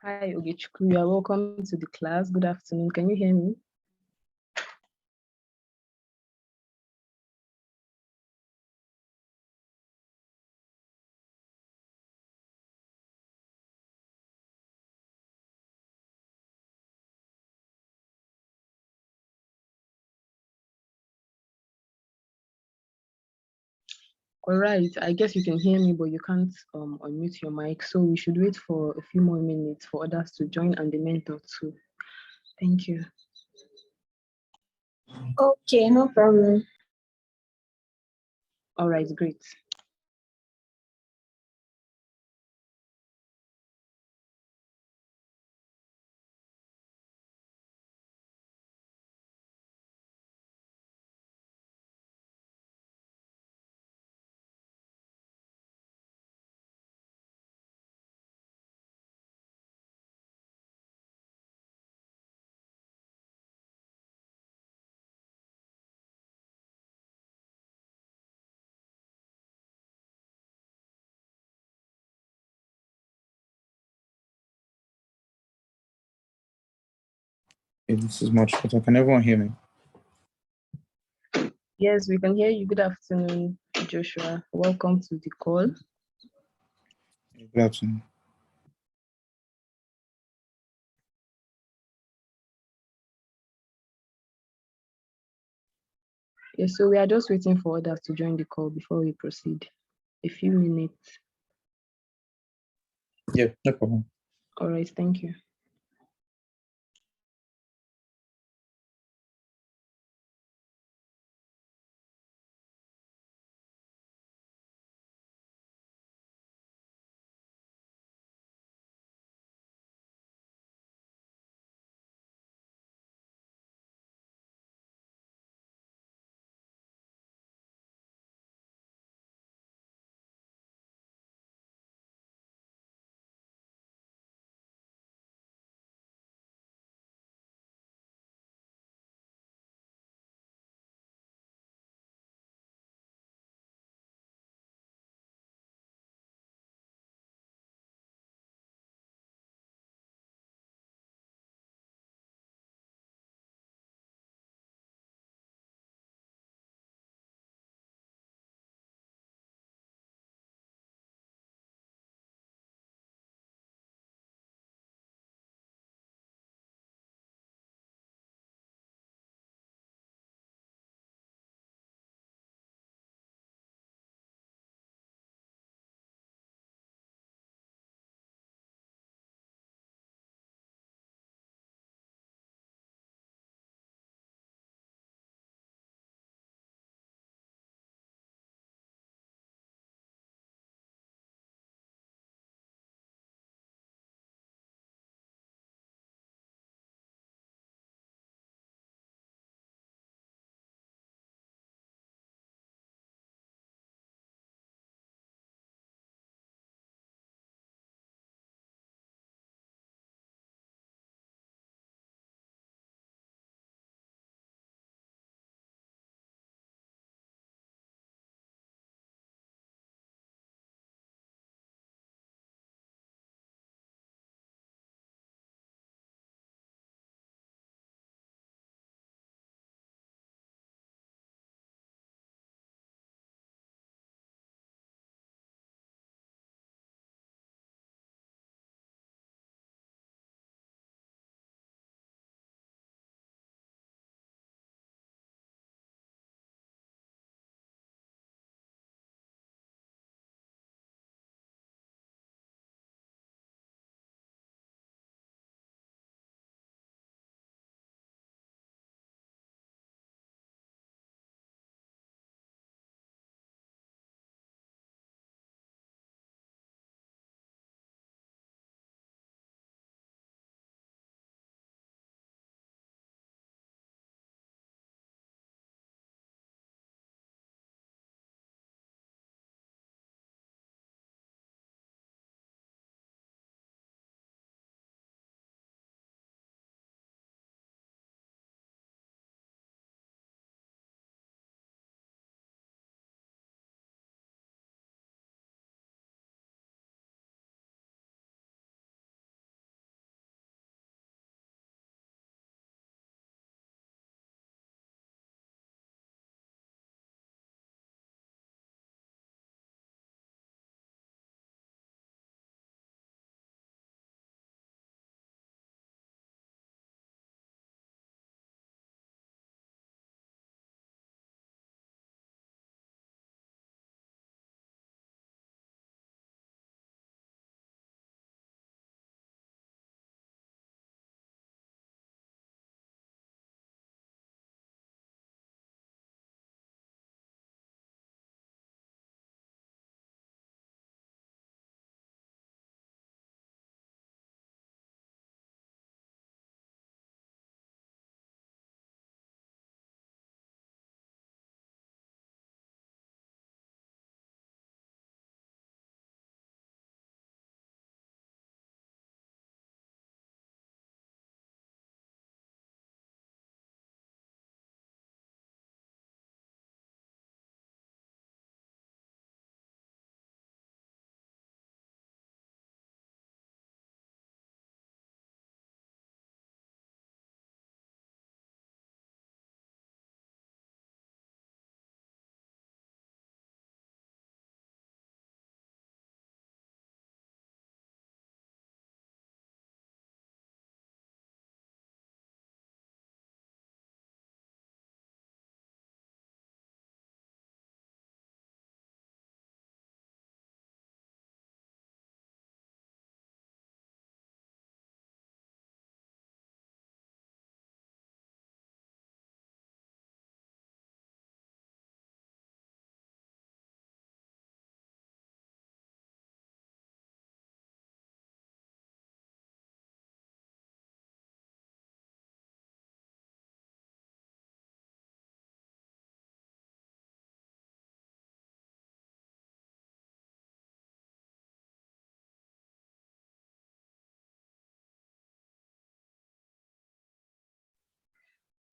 Hi, Ogechukwu. You are welcome to the class. Good afternoon. Can you hear me? All right. I guess you can hear me, but you can't unmute your mic. So we should wait for a few more minutes for others to join and the mentor too. Thank you. Okay, no problem. All right, great. This is much better. Can everyone hear me? Yes, we can hear you. Good afternoon, Joshua. Welcome to the call. Good afternoon. Yes, so we are just waiting for others to join the call before we proceed. A few minutes. Yeah, no problem. All right, thank you.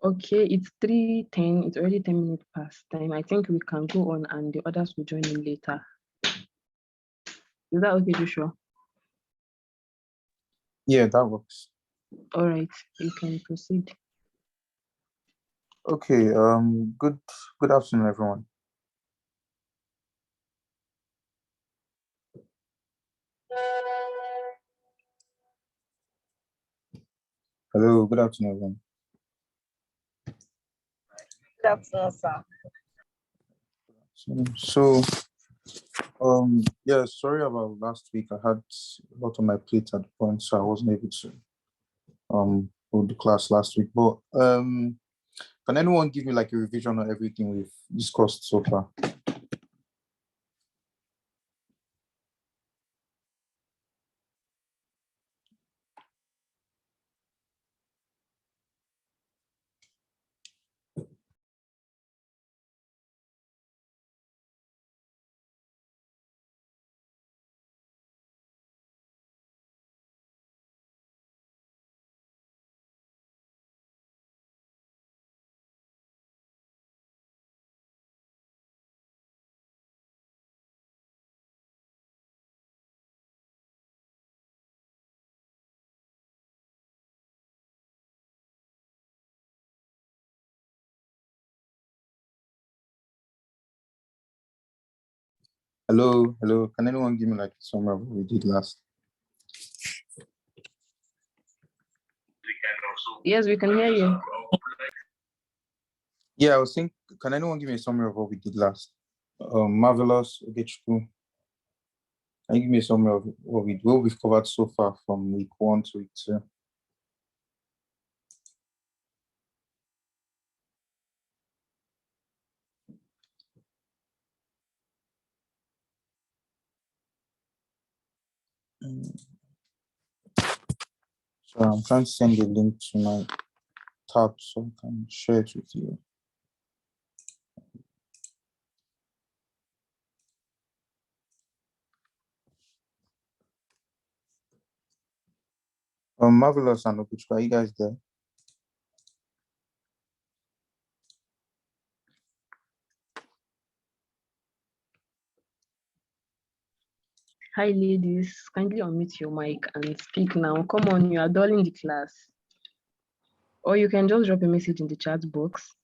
Okay, it's 3:10. It's already 10 minutes past time. I think we can go on and the others will join in later. Is that okay, Joshua? Yeah, that works. All right, you can proceed. Okay, good afternoon, everyone. Hello, good afternoon, everyone. Good afternoon, sir. So, yeah, sorry about last week. I had a lot on my plate at the point, so I wasn't able to hold the class last week. But can anyone give me like a revision on everything we've discussed so far? Hello, hello. Can anyone give me like a summary of what we did last? Yes, we can hear you. Yeah, I was thinking, can anyone give me a summary of what we did last? Marvelous, Ogechukwu. Can you give me a summary of what we've covered so far from week 1 to week 2? So I'm trying to send a link to my tab so I can share it with you. Marvelous and Ogechukwu, are you guys there? Hi, ladies. Kindly unmute your mic and speak now. Come on, you are dulling the class. Or you can just drop a message in the chat box.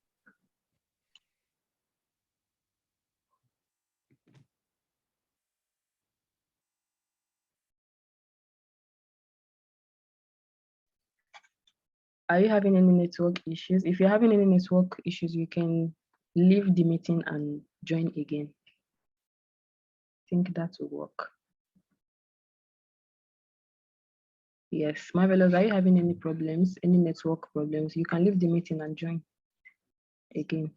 Are you having any network issues? If you're having any network issues, you can leave the meeting and join again. I think that will work. Yes, Marvelous, are you having any problems, any network problems? You can leave the meeting and join again.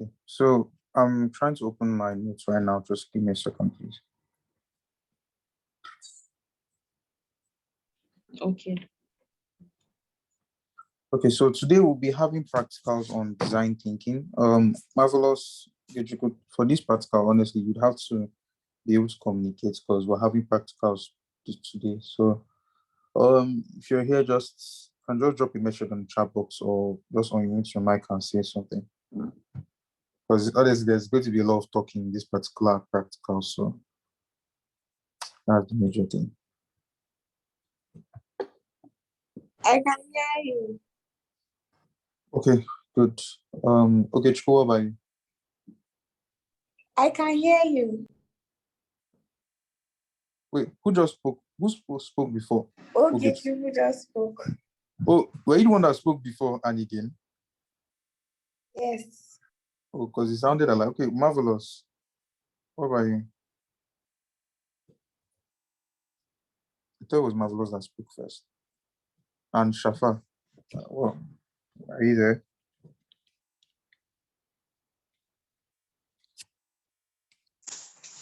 Okay, so I'm trying to open my notes right now. Just give me a second, please. Okay. Okay, so today we'll be having practicals on design thinking. Marvelous, for this practical, honestly, you'd have to be able to communicate because we're having practicals today. So if you're here, just drop a message on the chat box or just unmute your mic and say something. Because honestly, there's going to be a lot of talking in this particular practical. So That's the major thing. I can hear you. Okay, good. Okay, Chukwu, what about you? I can hear you. Wait, who just spoke? Who spoke before? Okay, Okay. you just spoke. Oh, were you the one that spoke before and again? Yes. Oh, because it sounded like, okay, Marvelous. What about you? I thought it was Marvelous that spoke first. And Shafa. Well, are you there?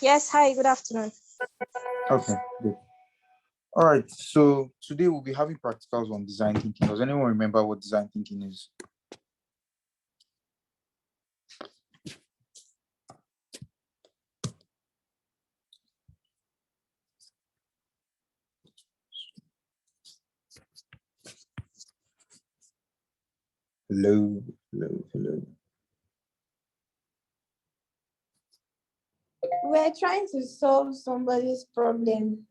Yes, hi, good afternoon. Okay, good. All right, so today we'll be having practicals on design thinking. Does anyone remember what design thinking is? Hello, hello, hello. We're trying to solve somebody's problem.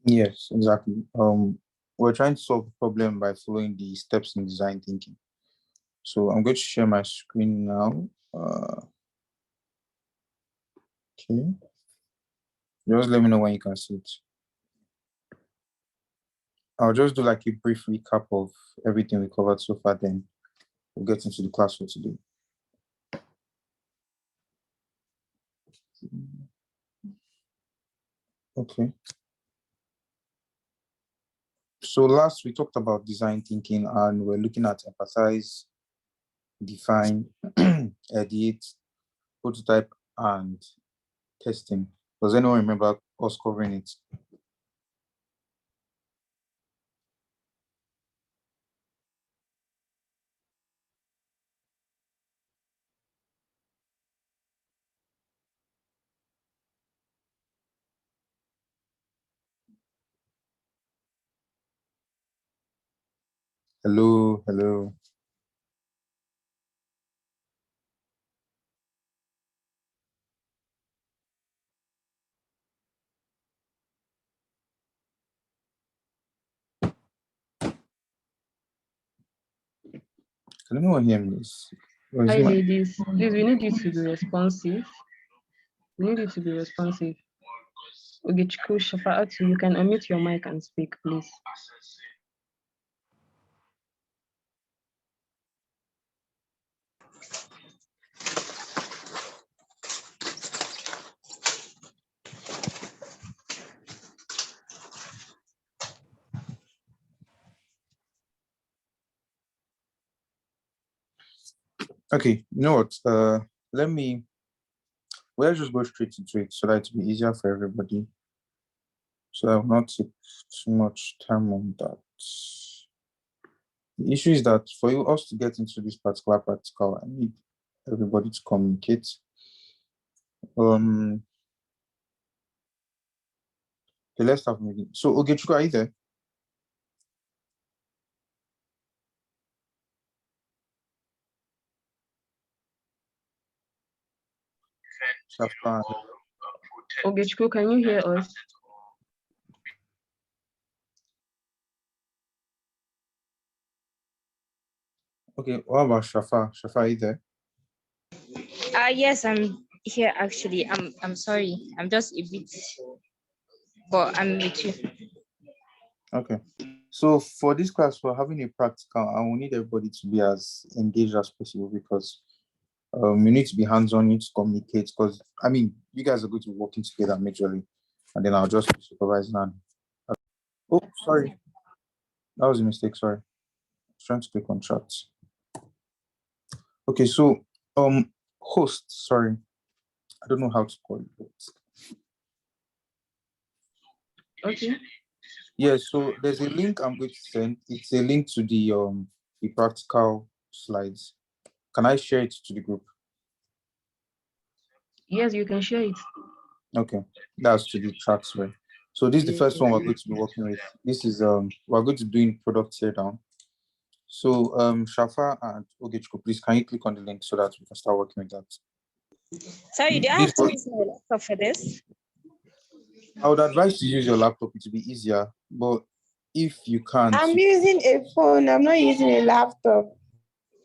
Yes, exactly. We're trying to solve the problem by following the steps in design thinking. So I'm going to share my screen now. Okay. Just let me know when you can see it. I'll just do like a brief recap of everything we covered so far, then we'll get into the class for today. Okay. So last we talked about design thinking and we're looking at empathize, define, edit, prototype, and testing. Does anyone remember us covering it? Hello, hello. Can anyone hear me? Hi, ladies. Please, we need you to be responsive. We need you to be responsive. Ogechukwu Shafa'atu, you can unmute your mic and speak, please. Okay, you know what? We'll just go straight into it so that it'll be easier for everybody. So I will not take too much time on that. The issue is that for us to get into this particular practical, I need everybody to communicate. Okay, let's start moving. So Ogechukwu, are you there? Shafa. Ogechukwu, can you hear us? Okay, what about Shafa? Shafa, are you there? Yes, I'm here actually. I'm sorry. I'm just a bit, but I'm with you. Okay. So for this class, we're having a practical and we need everybody to be as engaged as possible because you need to be hands-on, you need to communicate because, I mean, you guys are going to be working together majorly and then I'll just be supervising and... Oh, sorry. That was a mistake, sorry. I was trying to click on chats. Okay, so host, sorry. I don't know how to call it. Okay. Yeah, so there's a link I'm going to send. It's a link to the practical slides. Can I share it to the group? Yes, you can share it. Okay, that's to the tracks, right? So this is the first one we're going to be working with. This is we're going to do in product teardown. So Shafa and Ogechukwu, please can you click on the link so that we can start working with that? Sorry, do I have to use my laptop for this? I would advise to use your laptop. It will be easier. But if you can't, I'm using a phone. I'm not using a laptop.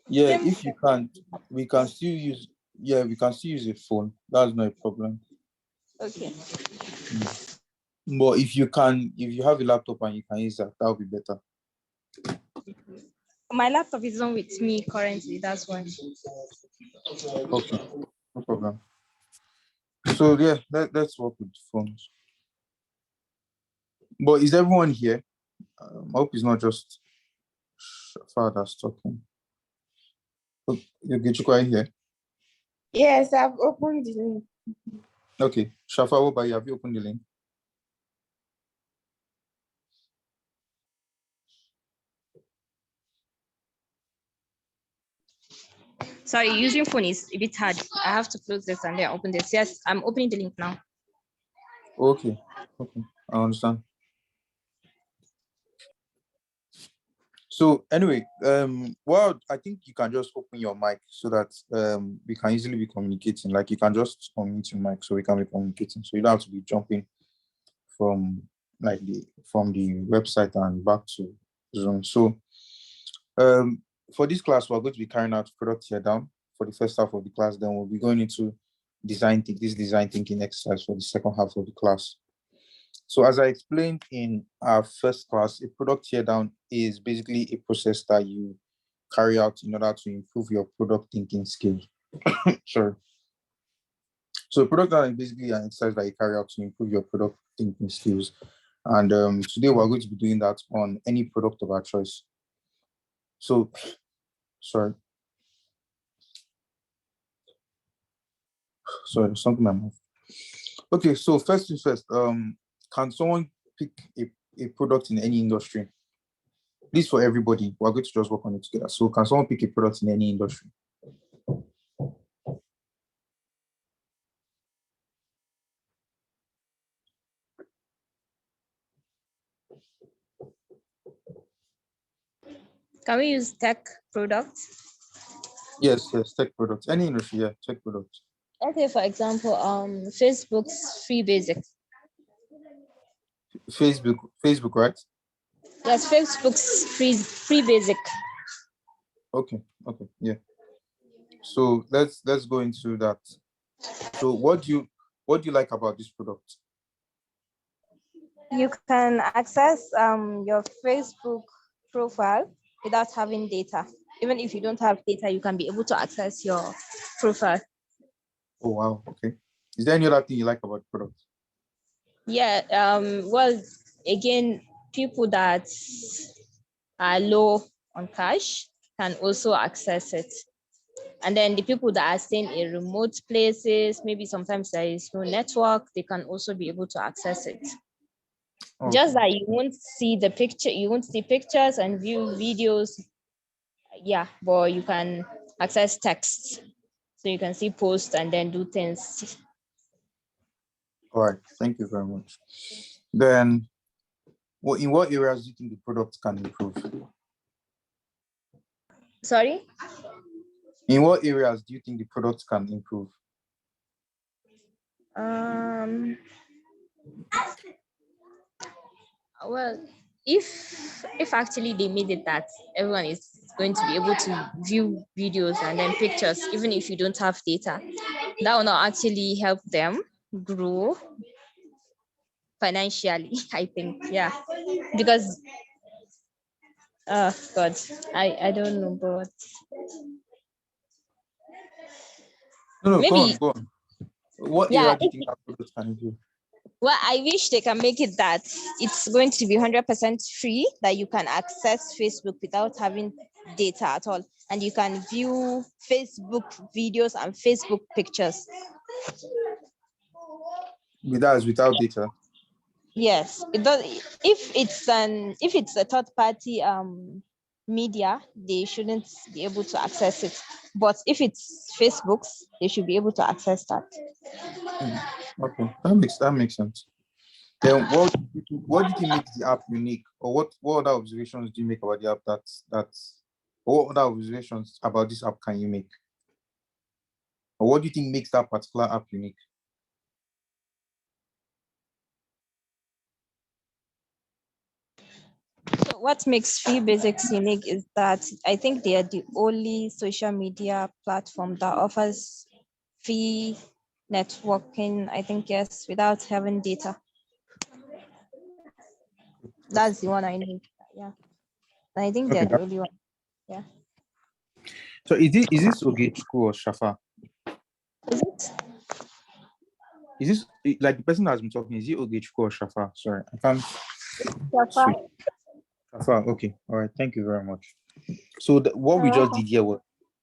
yeah, if you can't, we can still use. Yeah, we can still use a phone. That's not a problem. Okay. But if you can, if you have a laptop and you can use that, that would be better. My laptop is on with me currently. That's why. Okay, no problem. So yeah, let's work with phones. But is everyone here? I hope it's not just fathers talking. You get you quiet here. Yes, I've opened the link. Okay, Shafa, what about you? Have you opened the link? Sorry, using phone is a bit hard. I have to close this and then open this. Yes, I'm opening the link now. Okay, I understand. So anyway, well, I think you can just open your mic so that we can easily be communicating. Like you can just unmute your mic so we can be communicating. So you don't have to be jumping from from the website and back to Zoom. So for this class, we're going to be carrying out product tear down for the first half of the class. Then we'll be going into design thinking exercise for the second half of the class. So as I explained in our first class, a product tear down is basically a process that you carry out in order to improve your product thinking skills. Sure. So product tear down is basically an exercise that you carry out to improve your product thinking skills. And today we're going to be doing that on any product of our choice. So, sorry, there's something in my mouth. Okay, so first things first, can someone pick a product in any industry? This for everybody. We're going to just work on it together. So can someone pick a product in any industry? Can we use tech products? Yes, tech products. Any industry, yeah, tech products. Okay, for example, Facebook's free basic. Facebook, right? Yes, Facebook's free basic. Okay, yeah. So let's go into that. So what do you like about this product? You can access your Facebook profile without having data. Even if you don't have data, you can be able to access your profile. Oh wow, okay. Is there any other thing you like about the product? Yeah, well, again, people that are low on cash can also access it. And then the people that are staying in remote places, maybe sometimes there is no network, they can also be able to access it. Okay. Just that you won't see the picture, you won't see pictures and view videos. Yeah, but you can access text. So you can see posts and then do things. All right, thank you very much. Then, in what areas do you think the product can improve? Sorry? In what areas do you think the product can improve? Well, if actually they made it that everyone is going to be able to view videos and then pictures, even if you don't have data, that will not actually help them grow financially, I think. Yeah. Because God, I don't know, but No, maybe go on. What yeah. area do you think that product can improve? Well, I wish they can make it that it's going to be 100% free, that you can access Facebook without having data at all. And you can view Facebook videos and Facebook pictures. Without data? Yes, it does. If it's a third party media, they shouldn't be able to access it. But if it's Facebook's, they should be able to access that. Okay, that makes sense. Then what do you think makes the app unique, or what other observations do you make about the app or what other observations about this app can you make, or what do you think makes that particular app unique? what makes Free Basics unique is that I think they are the only social media platform that offers free networking, I think, yes, without having data. That's the one I need. Yeah. And I think they're Okay. the only one. Yeah. So is this Ogechukwu or Shafa? Is it? Is this like the person that has been talking? Is it Ogechukwu or Shafa? Sorry, I can't. Shafa. Shafa. Okay. All right. Thank you very much. So what we just did here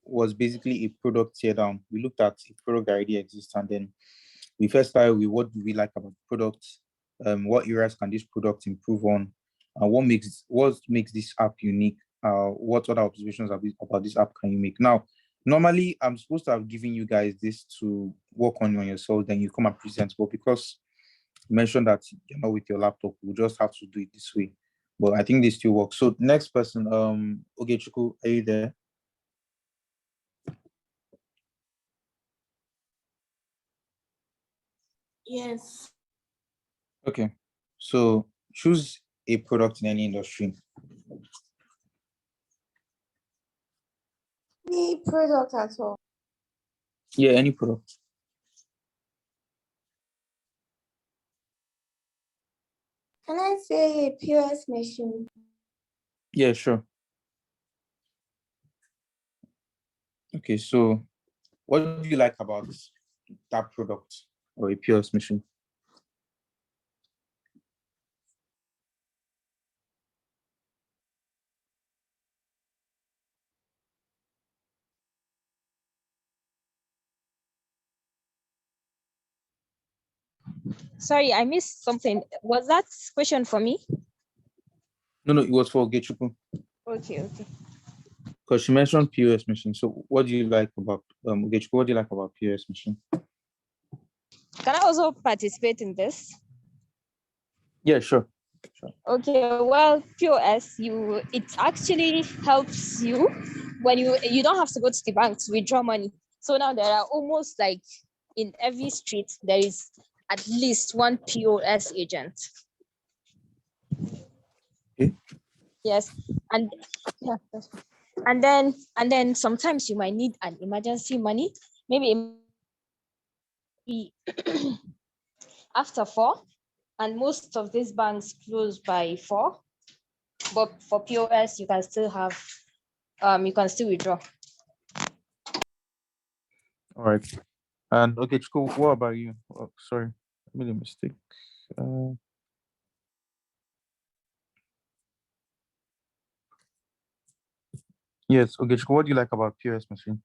was basically a product tear down. We looked at a product that already exists, and then we first started with what do we like about the product, what areas can this product improve on, and what makes this app unique, what other observations about this app can you make. Now, normally I'm supposed to have given you guys this to work on yourself, then you come and present, but because you mentioned that you're not with your laptop, we'll just have to do it this way. But I think this still works. So next person, Ogechukwu, are you there? Yes. Okay. So choose a product in any industry. Any product at all. Yeah, any product. Can I say a POS machine? Yeah, sure. Okay, so what do you like about that product or a POS machine? Sorry, I missed something. Was that question for me? No, it was for Ogechukwu Okay. because she mentioned POS machine. So what do you like about Ogechukwu? What do you like about POS machine? Can I also participate in this? Yeah, sure. Okay, well, POS, it actually helps you when you don't have to go to the bank to withdraw money. So now there are almost like in every street there is at least one POS agent. Okay. Yes, and yeah, and then sometimes you might need an emergency money, maybe after 4, and most of these banks close by 4. But for POS, you can still withdraw. All right. And Ogechukwu, what about you? Oh, sorry, I made a mistake. Yes, Ogechukwu, what do you like about POS machine?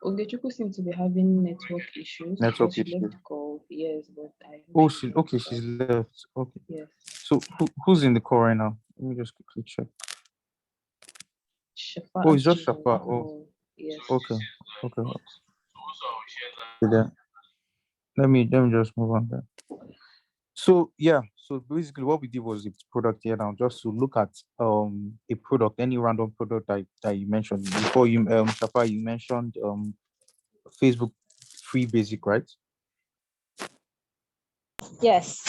Ogechukwu seems to be having network issues Network because she issue. left the call. Yes, but I hope Oh, she's she's left. Okay. Yes. So who's in the call right now? Let me just quickly check. Shafa Oh, it's just she's on Shafa. the Oh, call. Yes. okay. Okay. Then let me just move on then. So yeah, so basically what we did was it's product here now, just to look at a product, any random product that you mentioned before. You Shafa, you mentioned Facebook free basic, right? Yes.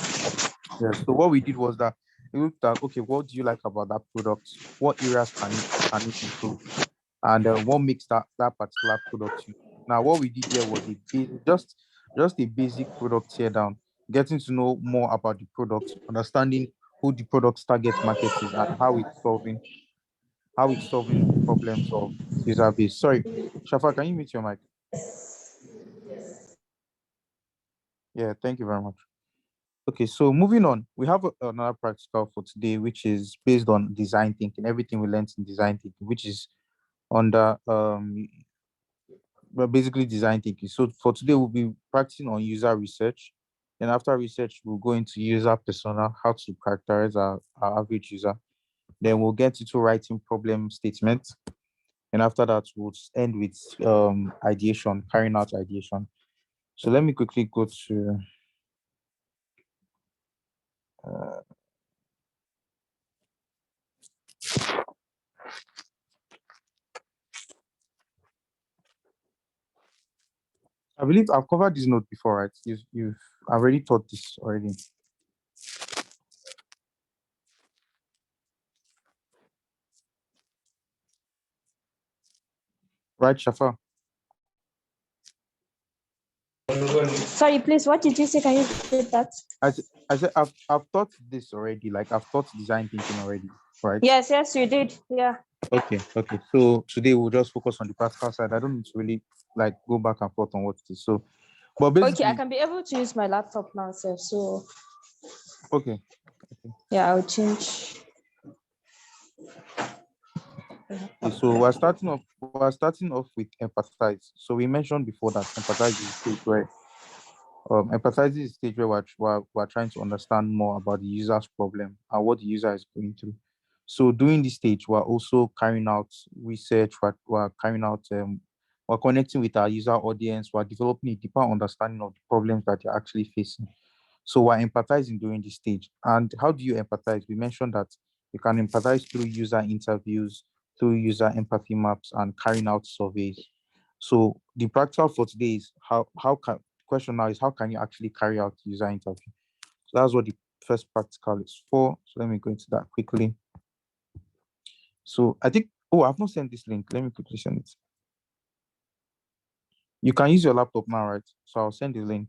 Yeah. So what we did was that we looked at, okay, what do you like about that product? What areas can it improve? And what makes that particular product unique? Now, what we did here was just a basic product tear down, getting to know more about the product, understanding who the product's target market is and how it's solving problems of user base. Sorry, Shafa, can you mute your mic? Yeah, thank you very much. Okay, so moving on, we have another practical for today, which is based on design thinking, everything we learned in design thinking, which is under well, basically design thinking. So for today, we'll be practicing on user research. And after research, we'll go into user persona, how to characterize our average user. Then we'll get into writing problem statements. And after that, we'll end with ideation, carrying out ideation. So let me quickly go to uh, I believe I've covered this note before, right? You've already taught this already. Right, Shafa? Sorry, please, what did you say? Can you repeat that? I said I've taught this already, like I've taught design thinking already, right? Yes, you did. Yeah. Okay. So today we'll just focus on the practical side. I don't need to really like go back and forth on what it is. So, but basically, Okay, I can be able to use my laptop now, sir. So okay. yeah, I'll change. So we're starting off with empathize. So we mentioned before that empathize is a stage where empathize is a stage where we're trying to understand more about the user's problem and what the user is going through. So during this stage, we're also carrying out research, we're carrying out we're connecting with our user audience, we're developing a deeper understanding of the problems that they're actually facing. So we're empathizing during this stage. And how do you empathize? We mentioned that you can empathize through user interviews, through user empathy maps, and carrying out surveys. So the practical for today is how can question now is how can you actually carry out user interview? So that's what the first practical is for. So let me go into that quickly. So I think I've not sent this link. Let me quickly send it. You can use your laptop now, right? So I'll send the link.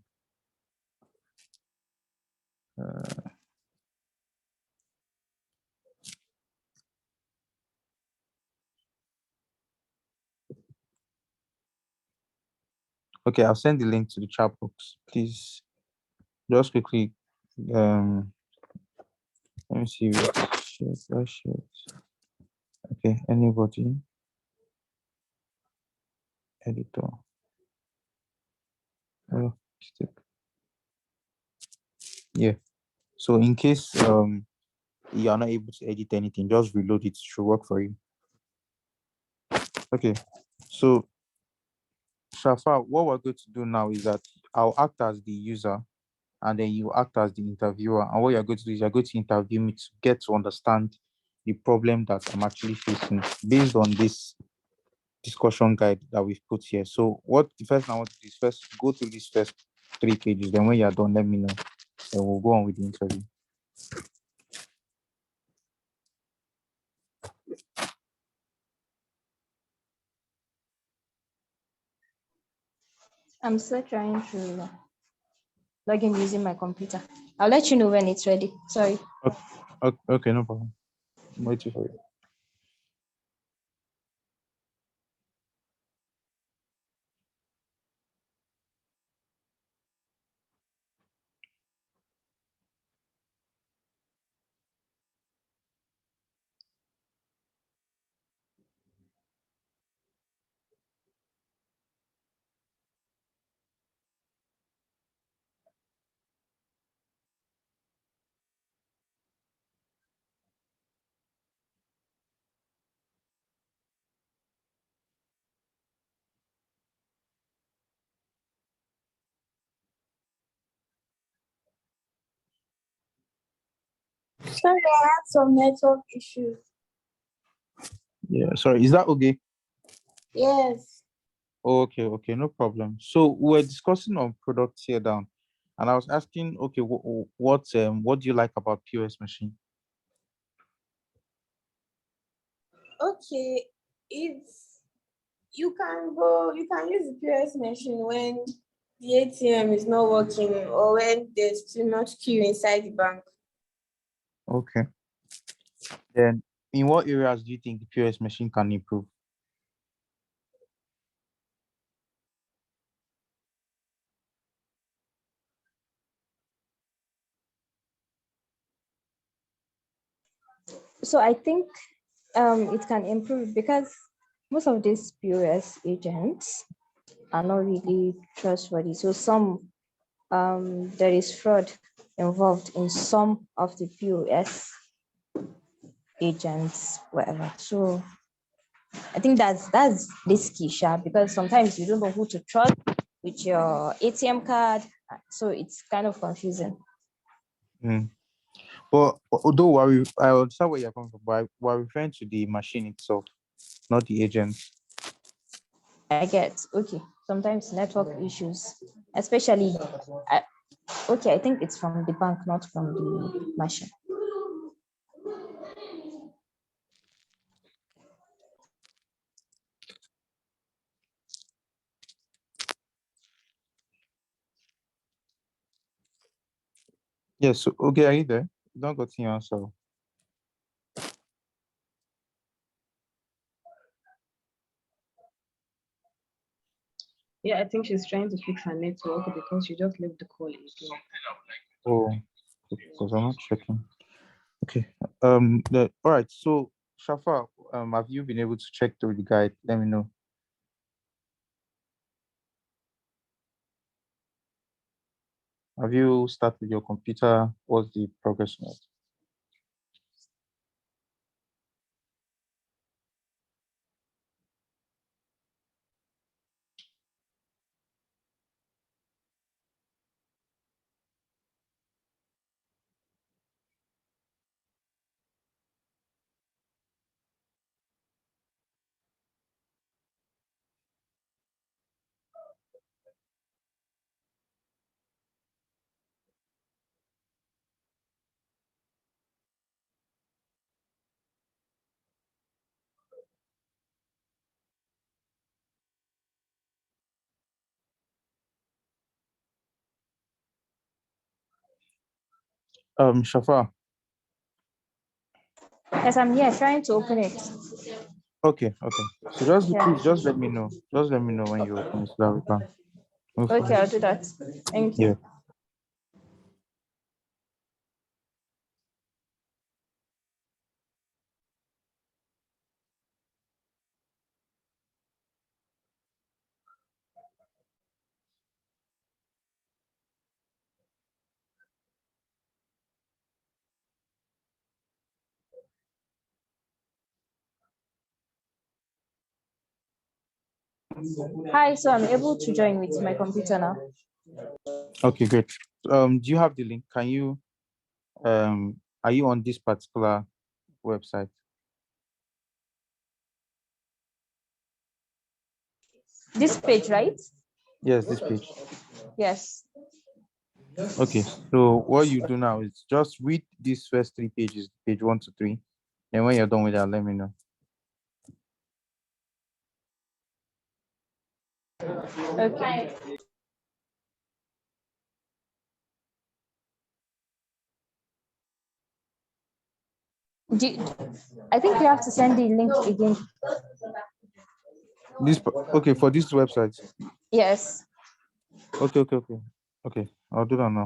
Okay, I'll send the link to the chat box. Please just quickly let me see. Share. Okay, anybody? Editor. Oh, stick. Yeah. So in case you are not able to edit anything, just reload it. It should work for you. Okay. So Shafa, what we're going to do now is that I'll act as the user and then you act as the interviewer. And what you're going to do is you're going to interview me to get to understand the problem that I'm actually facing based on this discussion guide that we've put here. So what the first thing I want to do is first go through these first 3 pages. Then when you're done, let me know. Then we'll go on with the interview. I'm still trying to log in using my computer. I'll let you know when it's ready. Sorry. Okay, no problem. I'm waiting for you. Sorry, I had some network issues. Yeah, sorry. Is that okay? Yes. Okay, no problem. So we're discussing on products here down, and I was asking, okay, what do you like about POS machine? Okay. It's you can use the POS machine when the ATM is not working or when there's too much queue inside the bank. Okay. Then in what areas do you think the POS machine can improve? So I think it can improve because most of these POS agents are not really trustworthy. So some there is fraud involved in some of the POS agents, whatever. So I think that's risky, Sha, because sometimes you don't know who to trust with your ATM card. So it's kind of confusing. But although I understand where you're coming from, but we're referring to the machine itself, not the agent. I get, okay. sometimes network issues, especially, okay, I think it's from the bank, not from the machine. Yes, so, okay, are you there? Don't go to your answer. Yeah, I think she's trying to fix her network because she just left the call again. Oh, because I'm not checking. Okay. All right. So, Shafa, have you been able to check through the guide? Let me know. Have you started your computer? What's the progress on it? Shafa. Yes, I'm here trying to open it. Okay. So just Yeah. please just let me know. Just let me know when you open it so that we can move Okay, forward. I'll do that. Thank Yeah. you. Hi, so I'm able to join with my computer now. Okay, great. Do you have the link? Can you are you on this particular website? This page, right? Yes, this page. Yes. Okay, so what you do now is just read these first three pages, page 1 to 3. And when you're done with that, let me know. Okay. I think you have to send the link again. Okay, for this website. Yes. Okay, I'll do that now.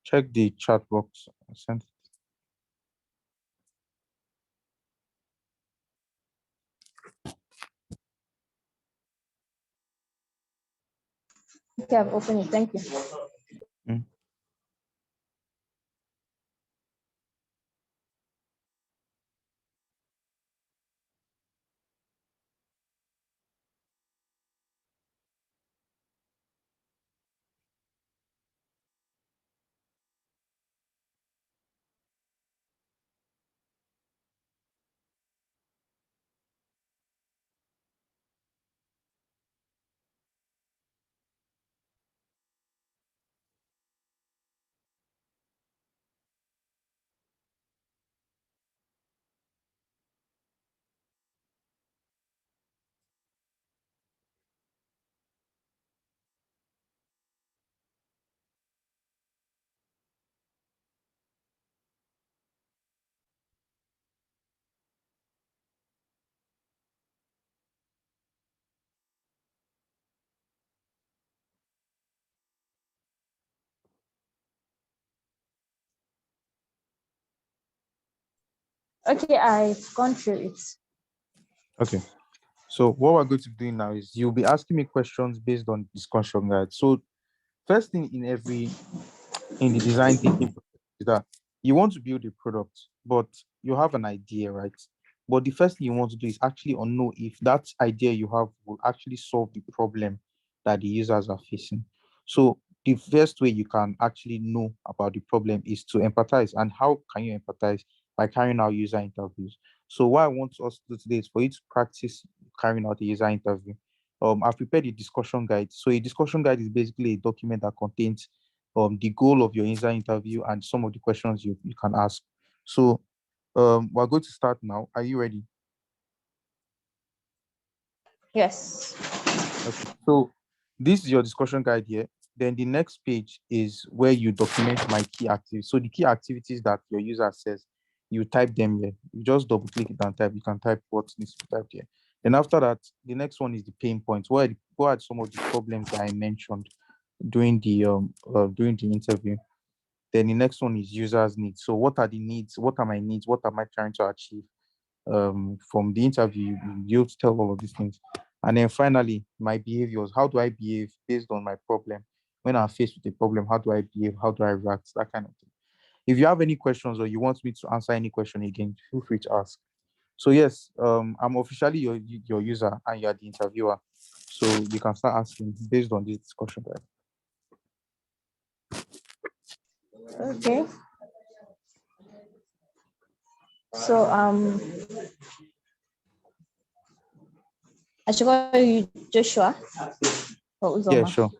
Check the chat box. I sent it. Okay, I've opened it. Thank you. Mm. Okay, I've gone through it. Okay. So what we're going to do now is you'll be asking me questions based on discussion guide. So first thing in the design thinking process is that you want to build a product, but you have an idea, right? But the first thing you want to do is actually know if that idea you have will actually solve the problem that the users are facing. So the first way you can actually know about the problem is to empathize. And how can you empathize? By carrying out user interviews. So what I want us to do today is for you to practice carrying out a user interview. I've prepared a discussion guide. So a discussion guide is basically a document that contains the goal of your user interview and some of the questions you can ask. So we're going to start now. Are you ready? Yes. Okay. So this is your discussion guide here. Then the next page is where you document my key activities. So the key activities that your user says, you type them here. You just double click it and type. You can type what needs to be typed here. Then after that, the next one is the pain points. What are some of the problems that I mentioned during the interview? Then the next one is users' needs. So what are the needs? What are my needs? What am I trying to achieve? From the interview, you have to tell all of these things. And then finally, my behaviors. How do I behave based on my problem? When I'm faced with a problem, how do I behave? How do I react? That kind of thing. If you have any questions or you want me to answer any question again, feel free to ask. So yes, I'm officially your user and you're the interviewer. So you can start asking based on this discussion. Okay. So I should call you Joshua or Yeah, Uzoma. sure.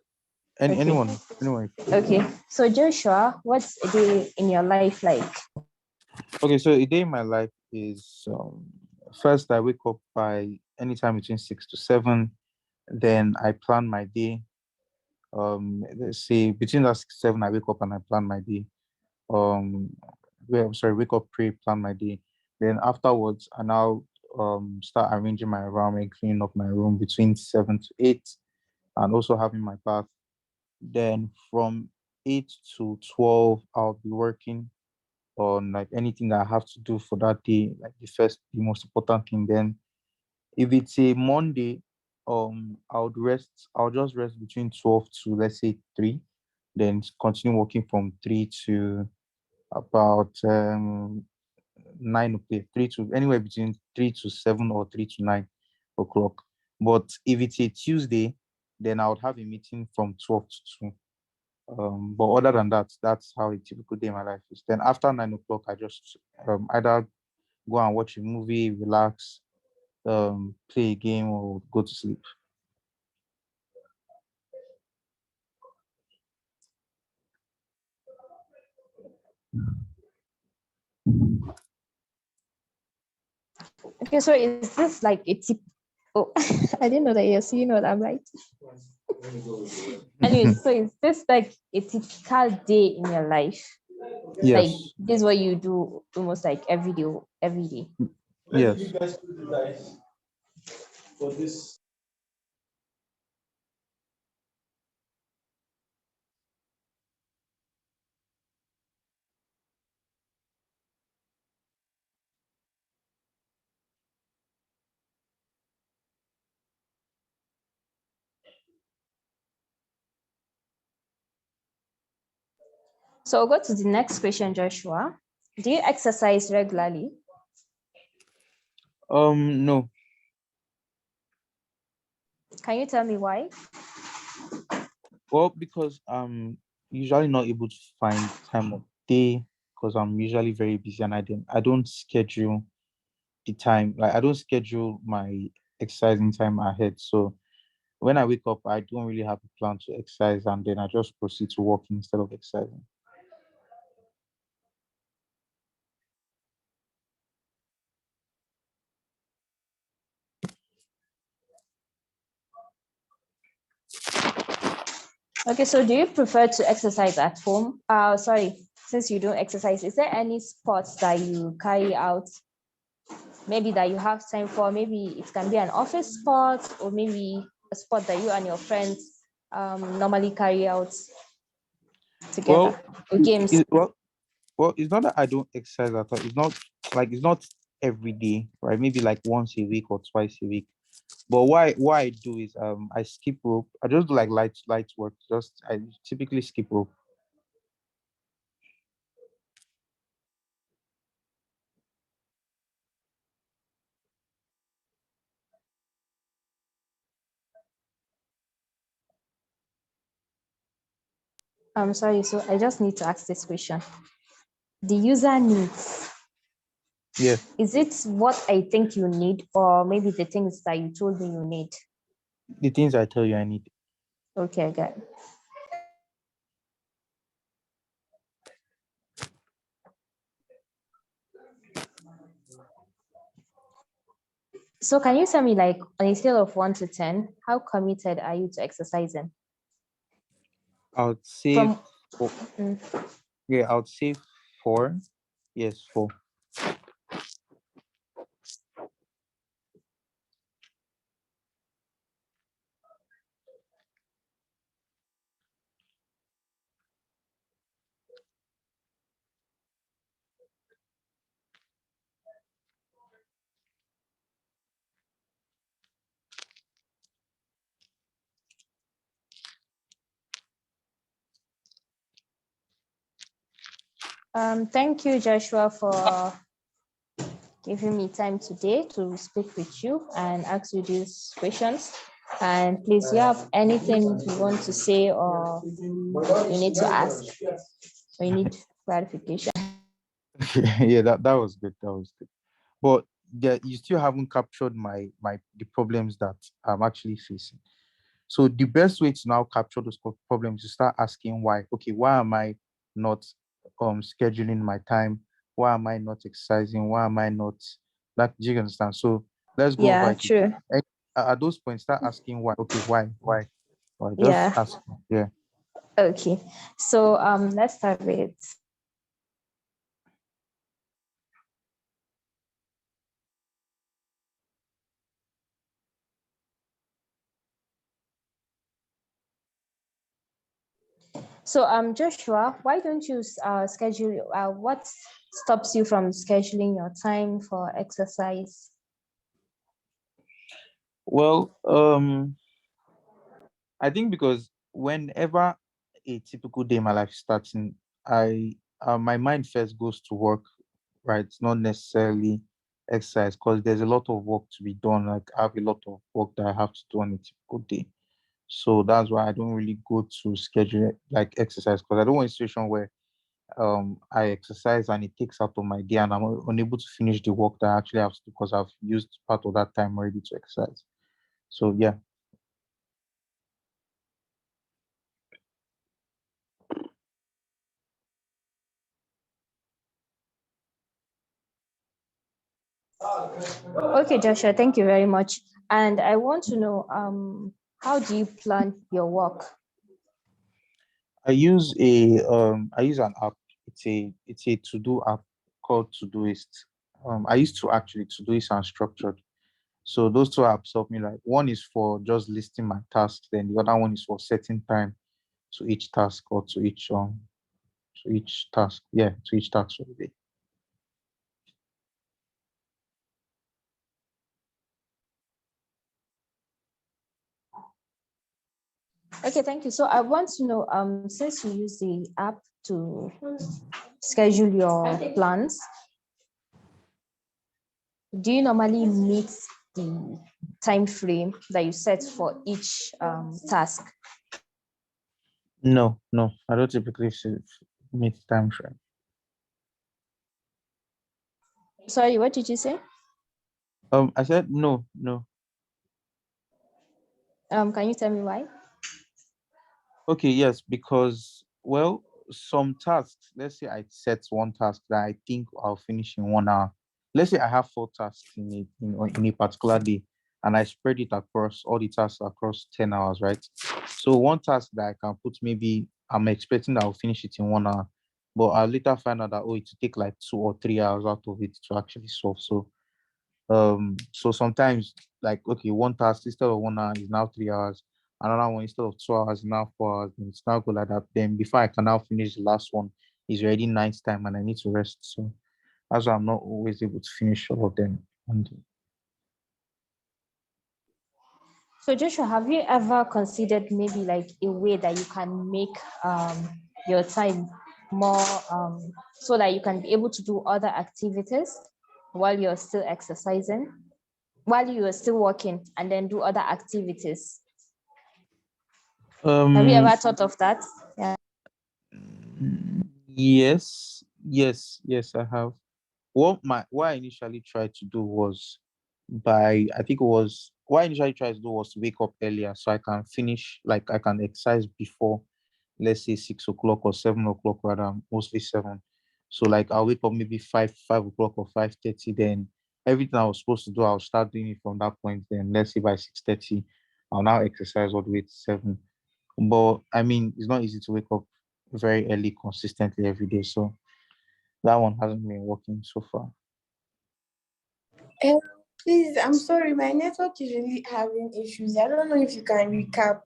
Okay. Anyone. Okay. So Joshua, what's a day in your life like? Okay, so a day in my life is first I wake up by anytime between 6 to 7. Then I plan my day. Let's say between that 6 to 7, I wake up and I plan my day. Um, well, sorry, wake up, pray, plan my day. Then afterwards, I now start arranging my environment, cleaning up my room between 7 to 8, and also having my bath. Then from 8 to 12, I'll be working on like anything that I have to do for that day, like the most important thing. Then if it's a Monday, I'll just rest between 12 to let's say 3, then continue working from 3 to about 9 o'clock, 3 to anywhere between 3 to 7 or 3 to 9 o'clock. But if it's a Tuesday, then I would have a meeting from 12 to 2. But other than that, that's how a typical day in my life is. Then after 9 o'clock, I just either go and watch a movie, relax, play a game, or go to sleep. Okay, so is this like a tip? Oh, I didn't know that you're seeing what I'm right. Anyways, so is this like a typical day in your life? Like Yes. this is what you do almost like every day, every day. Yes. So I'll go to the next question, Joshua. Do you exercise regularly? No. Can you tell me why? Well, because I'm usually not able to find time of day because I'm usually very busy and I don't schedule the time. Like I don't schedule my exercising time ahead. So when I wake up, I don't really have a plan to exercise and then I just proceed to walking instead of exercising. Okay, so do you prefer to exercise at home? Sorry, since you don't exercise, is there any sports that you carry out? Maybe that you have time for? Maybe it can be an office sport or maybe a sport that you and your friends normally carry out together, Well, or games. well, it's not that I don't exercise at all. It's not every day, right? Maybe like once a week or twice a week. But what I do is I skip rope. I just do like light work. Just I typically skip rope. I'm sorry, so I just need to ask this question. The user needs, Yeah, is it what I think you need, or maybe the things that you told me you need? the things I tell you I need. Okay, I got it. So can you tell me, like, on a scale of 1 to 10, how committed are you to exercising? I would say From four. Mm. Yeah, I would say 4. Yes, 4. Thank you, Joshua, for giving me time today to speak with you and ask you these questions. And please, you have anything you want to say or you need to ask or you need clarification? Yeah, that was good. That was good. But yeah, you still haven't captured the problems that I'm actually facing. So the best way to now capture those problems is to start asking why. Okay, why am I not scheduling my time? Why am I not exercising? Why am I not, like, do you understand? So let's go over Yeah, it. true. At those points, start asking why. Okay, why? Just Yeah. ask. Yeah. Okay. So let's start with so Joshua, why don't you schedule what stops you from scheduling your time for exercise? Well, I think because whenever a typical day in my life starts, I my mind first goes to work, right? It's not necessarily exercise because there's a lot of work to be done. Like I have a lot of work that I have to do on a typical day. So that's why I don't really go to schedule like exercise because I don't want a situation where I exercise and it takes out of my day and I'm unable to finish the work that I actually have to do because I've used part of that time already to exercise. So yeah. Okay, Joshua, thank you very much. And I want to know, how do you plan your work? I use an app. It's a to-do app called Todoist. I used to actually Todoist and Structured. So those two apps help me. Like one is for just listing my tasks, then the other one is for setting time to each task or to each task. Yeah, to each task for the day. Okay, thank you. So I want to know, since you use the app to schedule your plans, do you normally meet the time frame that you set for each task? No, no, I don't typically meet time frame. Sorry, what did you say? I said no, no. Can you tell me why? Okay, yes, because well, some tasks, let's say I set one task that I think I'll finish in 1 hour. Let's say I have 4 tasks in a particular day, and I spread it across all the tasks across 10 hours, right? So one task that I can put maybe I'm expecting that I'll finish it in 1 hour, but I'll later find out that it will take like 2 or 3 hours out of it to actually solve. So sometimes like okay, one task instead of 1 hour is now 3 hours, another one instead of 2 hours is now 4 hours, and it's now go like that. Then before I can now finish the last one, it's already night time and I need to rest. So that's why I'm not always able to finish all of them. And So Joshua, have you ever considered maybe like a way that you can make your time more so that you can be able to do other activities while you're still exercising, while you are still working, and then do other activities? Have you um ever thought of that? Yeah. Yes, I have. What I initially tried to do was I think it was what I initially tried to do was to wake up earlier so I can finish, like I can exercise before, let's say 6 o'clock or 7 o'clock, rather mostly seven. So like I'll wake up maybe five o'clock or 5:30. Then everything I was supposed to do, I'll start doing it from that point. Then let's say by 6:30, I'll now exercise all the way to seven. But I mean, it's not easy to wake up very early consistently every day. So that one hasn't been working so far. Um, Please, I'm sorry, my network is really having issues. I don't know if you can recap.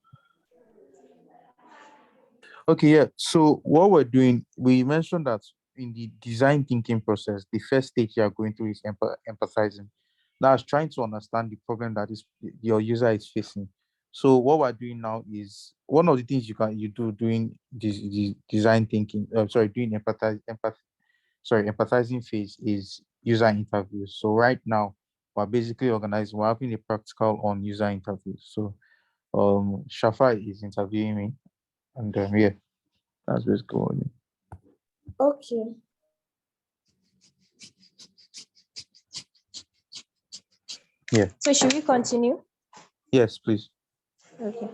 Okay, yeah. So what we're doing, we mentioned that in the design thinking process, the first stage you are going through is empathizing. That's trying to understand the problem that is your user is facing. So what we're doing now is one of the things you do doing this design thinking. Sorry, doing empathizing phase is user interviews. So right now we're basically organizing. We're having a practical on user interviews. So Shafa is interviewing me, and yeah. That's what's going. Okay. Yeah. So should we continue? Yes, please. Okay.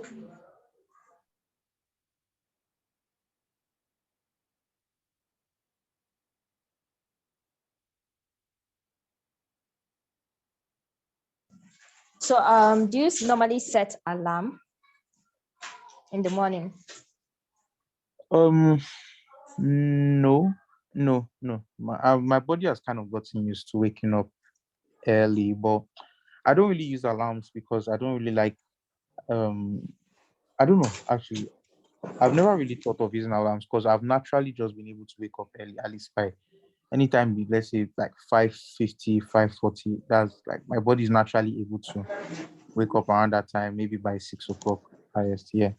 So do you normally set alarm in the morning? No, no. My body has kind of gotten used to waking up early, but I don't really use alarms because I don't really like. Um, I don't know. Actually, I've never really thought of using alarms because I've naturally just been able to wake up early, at least by anytime, let's say like 5:50, 5:40. That's like my body is naturally able to wake up around that time, maybe by 6 o'clock highest. Yeah.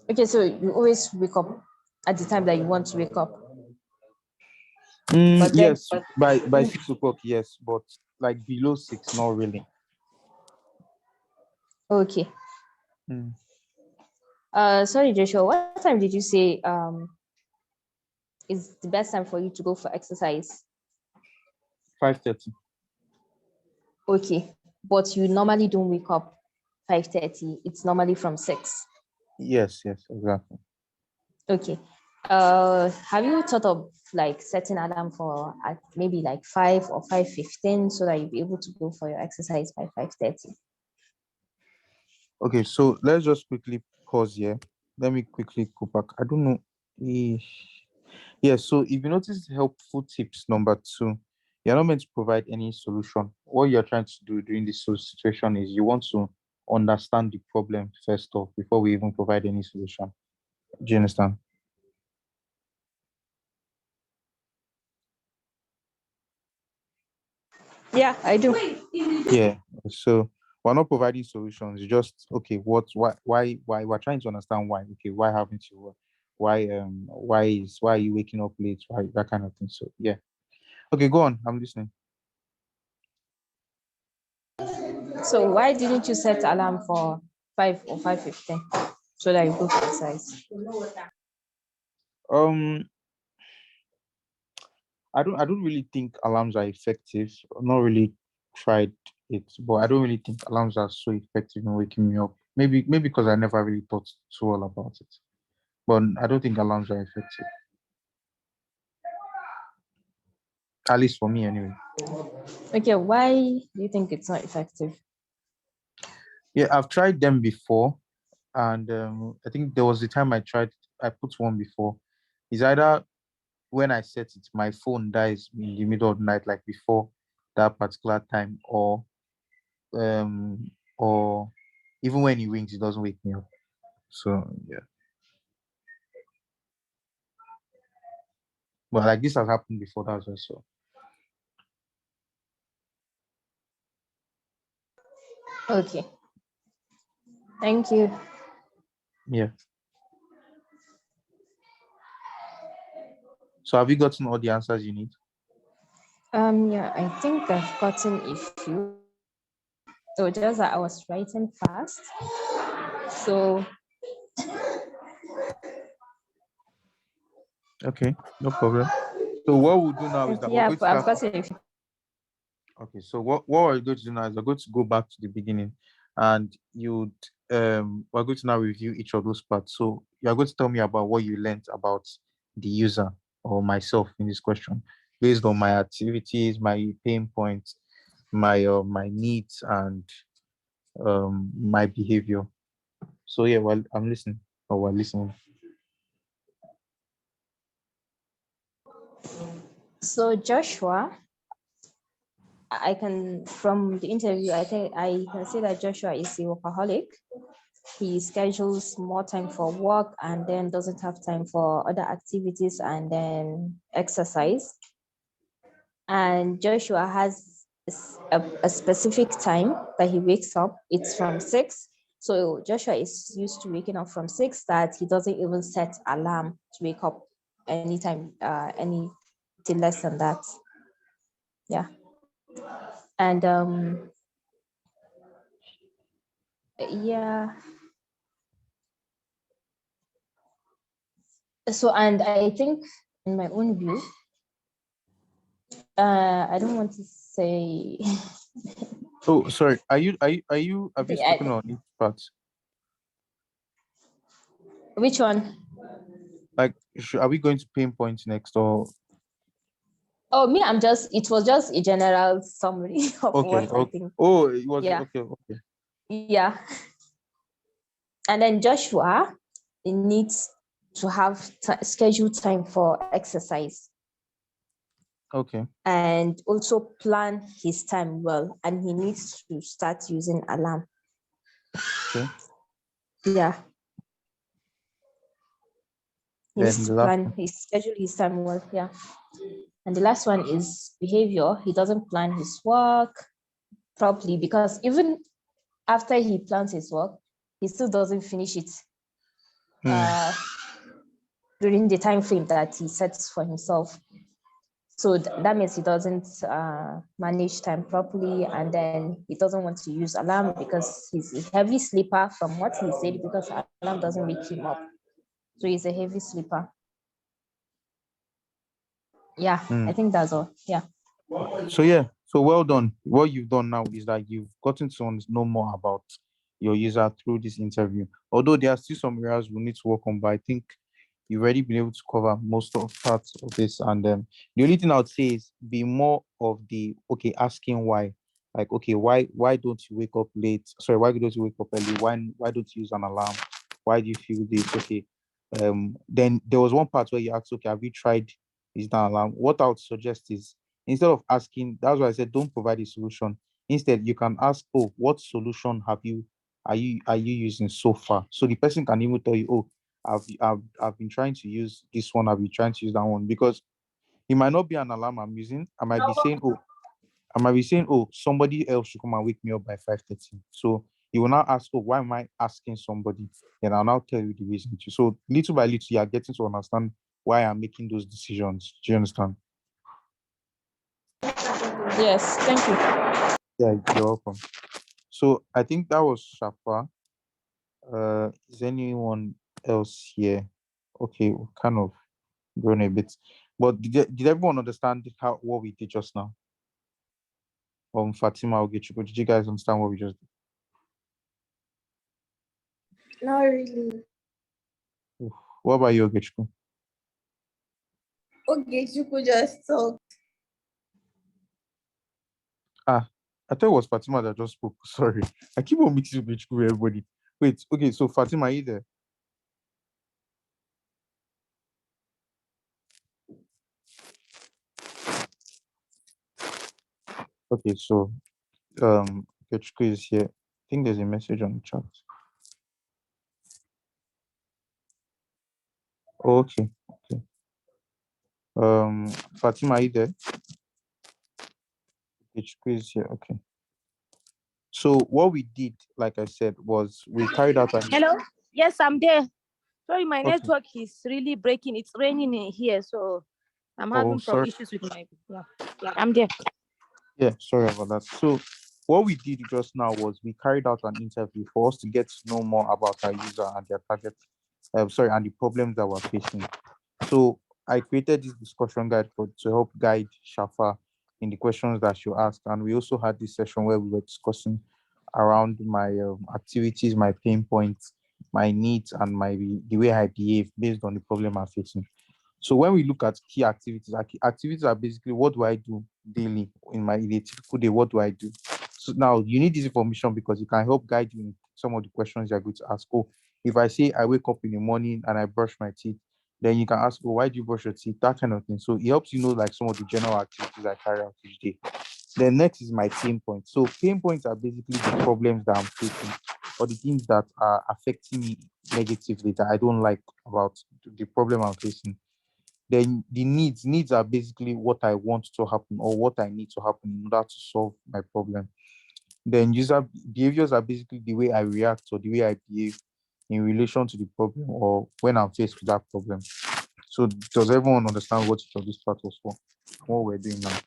Okay, so you always wake up at the time that you want to wake up. Yes, by 6 o'clock, yes, but like below six, not really. Okay. Mm. Sorry, Joshua, what time did you say is the best time for you to go for exercise? 5:30. Okay, but you normally don't wake up 5:30. It's normally from 6. Yes, exactly. Okay. Have you thought of like setting alarm for maybe like 5 or 5:15 so that you'll be able to go for your exercise by 5:30? Okay, so let's just quickly pause here. Let me quickly go back. I don't know. Yeah, so if you notice helpful tips number 2, you're not meant to provide any solution. What you're trying to do during this situation is you want to understand the problem first off before we even provide any solution. Do you understand? Yeah, I do. Yeah. So we're not providing solutions. It's just okay. Why we're trying to understand why. Okay, why haven't you? Why are you waking up late? Why that kind of thing. So yeah. Okay, go on. I'm listening. So why didn't you set alarm for 5 or 5:15 so that you go for exercise? Um, I don't really think alarms are effective. I've not really tried it, but I don't really think alarms are so effective in waking me up. Maybe because I never really thought so well about it. But I don't think alarms are effective. At least for me anyway. Okay, why do you think it's not effective? Yeah, I've tried them before, and I think there was a time I put one before. It's either when I set it, my phone dies in the middle of the night, like before that particular time, um, or even when it rings, it doesn't wake me up. So yeah, but like this has happened before. That's also Okay, thank you. yeah. So have you gotten all the answers you need? Yeah, I think I've gotten a few. So just that I was writing fast. So Okay, no problem. So what we'll do now is that we're Yeah, going to I've start. gotten a few. Okay, so what we're going to do now is we're going to go back to the beginning, and we're going to now review each of those parts. So you're going to tell me about what you learned about the user or myself in this question, based on my activities, my pain points, my needs, and my behavior. So yeah, well, I'm listening, or we're listening. So Joshua, I can from the interview, I think I can say that Joshua is a workaholic. He schedules more time for work and then doesn't have time for other activities and then exercise. And Joshua has a specific time that he wakes up. It's from 6. So Joshua is used to waking up from 6 that he doesn't even set alarm to wake up anytime, anything less than that. Yeah. And yeah. So, and I think in my own view, I don't want to say. Oh, sorry. Have you spoken on each part? Which one? Like, are we going to pinpoint next or? Oh, me, it was just a general summary of Okay. what I think. Oh, it was Yeah. okay. Okay. Yeah. And then Joshua, he needs to have scheduled time for exercise Okay. and also plan his time well. And he needs to start using alarm. Okay. Yeah. He Then needs to the last plan one. his schedule his time well. Yeah. And the last one is behavior. He doesn't plan his work properly because even after he plans his work, he still doesn't finish it during the time frame that he sets for himself. So that means he doesn't manage time properly, and then he doesn't want to use alarm because he's a heavy sleeper from what he said, because alarm doesn't wake him up. So he's a heavy sleeper. Yeah, I think that's all. Yeah. So yeah, so well done. What you've done now is that you've gotten to know more about your user through this interview. Although there are still some areas we need to work on, but I think you've already been able to cover most of parts of this. And the only thing I would say is be more of the asking why. Like, okay, why don't you wake up late? Sorry, why don't you wake up early? Why don't you use an alarm? Why do you feel this? Okay. Then there was one part where you asked, okay, have you tried is an alarm? What I would suggest is, instead of asking, that's why I said don't provide a solution. Instead, you can ask, oh, what solution are you using so far? So the person can even tell you, oh, I've been trying to use this one, I've been trying to use that one, because it might not be an alarm I'm using. I might be saying, oh, somebody else should come and wake me up by 5:30. So you will now ask, oh, why am I asking somebody? Then I'll now tell you the reason to. So little by little, you are getting to understand why I'm making those decisions. Do you understand? Yes, thank you. Yeah, you're welcome. So I think that was Shafa. Is anyone else here? Okay, we've kind of grown a bit. But did everyone understand what we did just now? Fatima, Ogechi, did you guys understand what we just did? Not really. What about you, Ogechi? Okay, you could just talk. I thought it was Fatima that just spoke. Sorry. I keep on mixing Ogechi with everybody. Wait, okay, so Fatima, are you there? Okay, so Ogechi is here. I think there's a message on the chat. Okay. Fatima, are you there? Ogechi is here. Okay. So what we did, like I said, was we carried out an... Hello? Yes, I'm there. Sorry, my Okay. network is really breaking. It's raining in here, so I'm having sorry. issues with my... Yeah, I'm there. Yeah, sorry about that. So what we did just now was we carried out an interview for us to get to know more about our user and their target, and the problems that we're facing. So I created this discussion guide for to help guide Shafa in the questions that she asked, and we also had this session where we were discussing around my activities, my pain points, my needs, and the way I behave based on the problem I'm facing. So when we look at key activities, activities are basically what do I do daily in a typical day? What do I do? So now you need this information because it can help guide you in some of the questions you're going to ask. Oh, if I say I wake up in the morning and I brush my teeth, then you can ask, oh, why do you brush your teeth? That kind of thing. So it helps you know like some of the general activities I carry out each day. Then next is my pain points. So pain points are basically the problems that I'm facing or the things that are affecting me negatively that I don't like about the problem I'm facing. Then the needs are basically what I want to happen or what I need to happen in order to solve my problem. Then user behaviors are basically the way I react or the way I behave in relation to the problem or when I'm faced with that problem. So does everyone understand what each of these part was for? What we're doing now?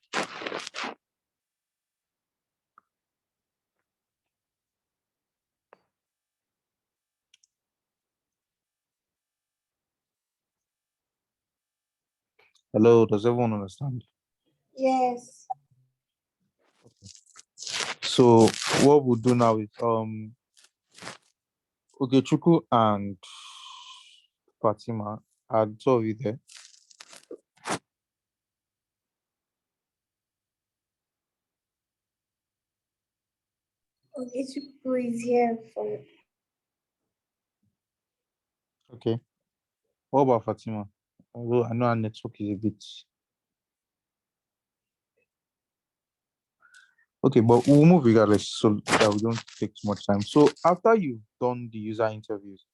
Hello, does everyone understand? Yes. So what we'll do now is okay, Chuku and Fatima, are two of you there? Okay, Chiku is here for Okay. What about Fatima? Although I know our network is a bit okay, but we'll move regardless so that we don't take too much time. So after you've done the user interviews,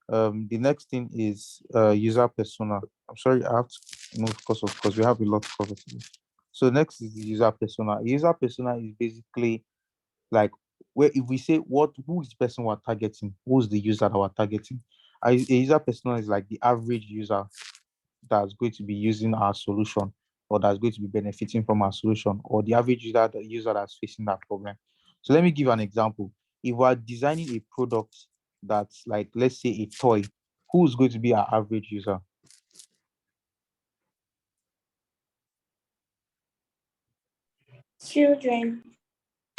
the next thing is user persona. I'm sorry, I have to move because we have a lot to cover today. So next is the user persona. User persona is basically like where if we say who is the person we're targeting, who's the user that we're targeting. A user persona is like the average user that's going to be using our solution or that's going to be benefiting from our solution or the average user, the user that's facing that problem. So let me give you an example. If we're designing a product that's like, let's say a toy, who's going to be our average user? children.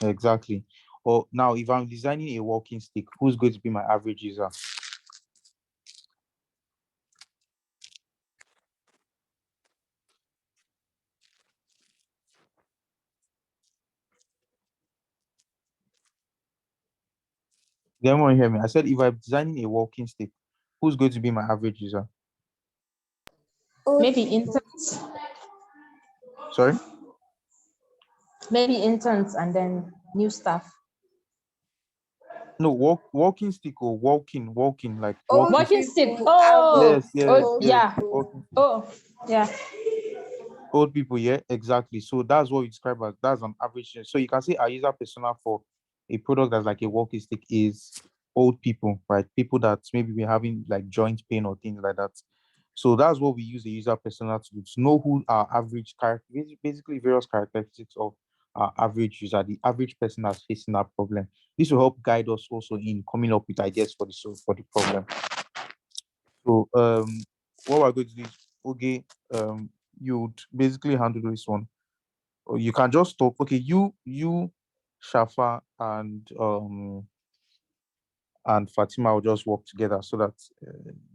Exactly. Or now, if I'm designing a walking stick, who's going to be my average user? Did anyone hear me? I said if I'm designing a walking stick, who's going to be my average user? Old Maybe people. interns, Sorry? maybe interns and then new staff. No, walking stick or walking, like Old walking. Walking stick. people. Oh, Yes, Adults. yes, oh, Old yes. yeah. people. Walking stick. Oh, yeah. Old people, yeah, exactly. So that's what we describe as that's an average. So you can say our user persona for a product that's like a walking stick is old people, right? People that maybe be having like joint pain or things like that. So that's what we use the user persona to do, to know who our average character, basically various characteristics of our average user, the average person that's facing that problem. This will help guide us also in coming up with ideas for the problem. So what we're going to do is okay, you would basically handle this one. Or you can just talk. Okay, you, Shafa, and Fatima will just work together so that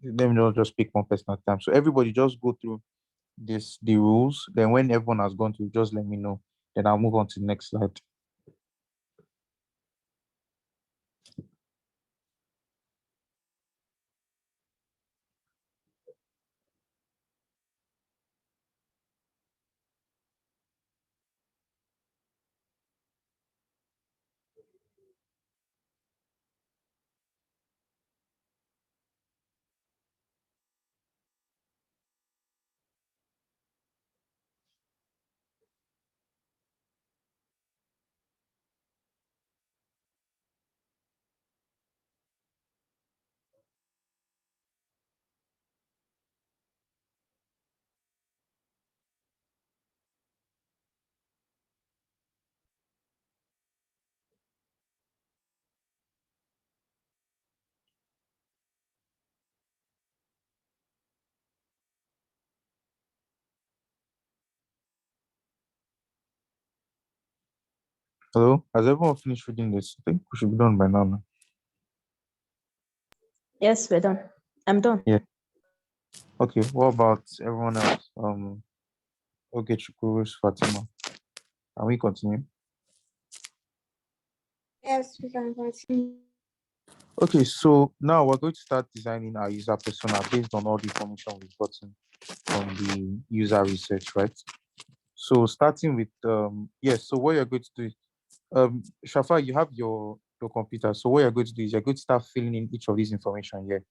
let me not just pick one person at a time. So everybody just go through the rules. Then when everyone has gone through, just let me know. Then I'll move on to the next slide. Hello, has everyone finished reading this? I think we should be done by now. Yes, we're done. I'm done. Yeah. Okay, what about everyone else? Okay, Chukwu's Fatima. Can we continue? Yes, we can continue. Okay, so now we're going to start designing our user persona based on all the information we've gotten from the user research, right? So starting with yes, so what you're going to do is Shafa, you have your computer. So what you're going to do is you're going to start filling in each of these information here.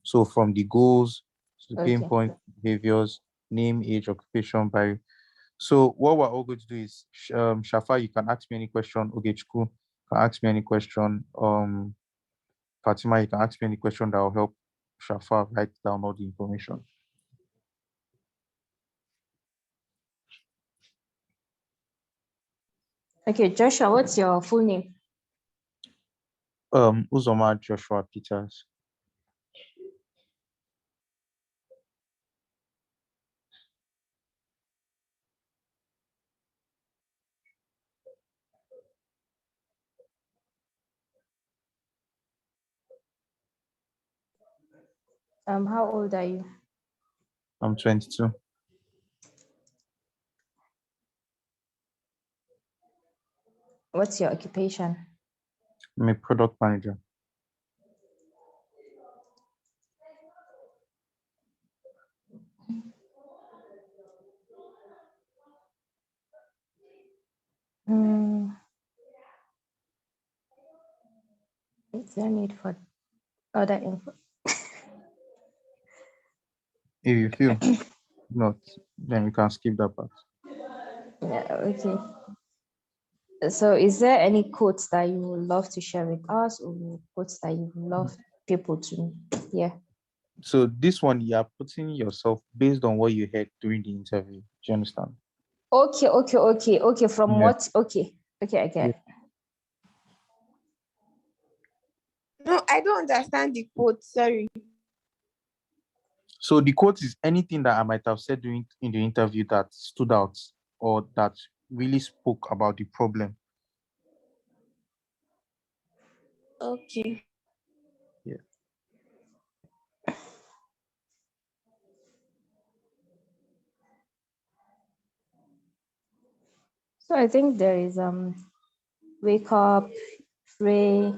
So from the goals to the pain Okay. point, behaviors, name, age, occupation, by. So what we're all going to do is Shafa, you can ask me any question. Ogechku can ask me any question. Fatima, you can ask me any question that will help Shafa write down all the information. Okay, Joshua, what's your full name? Uzoma Joshua Peters. How old are you? I'm 22. What's your occupation? I'm a product manager. Is there need for other info? If you feel not, then you can skip that part. Yeah, okay. So is there any quotes that you would love to share with us, or quotes that you would love people to hear? So this one, you are putting yourself based on what you heard during the interview. Do you understand? Okay. From Yeah. what? Okay, I get Yeah. it. No, I don't understand the quote. Sorry. So the quote is anything that I might have said during in the interview that stood out or that really spoke about the problem. Okay. Yeah. So I think there is wake up, pray,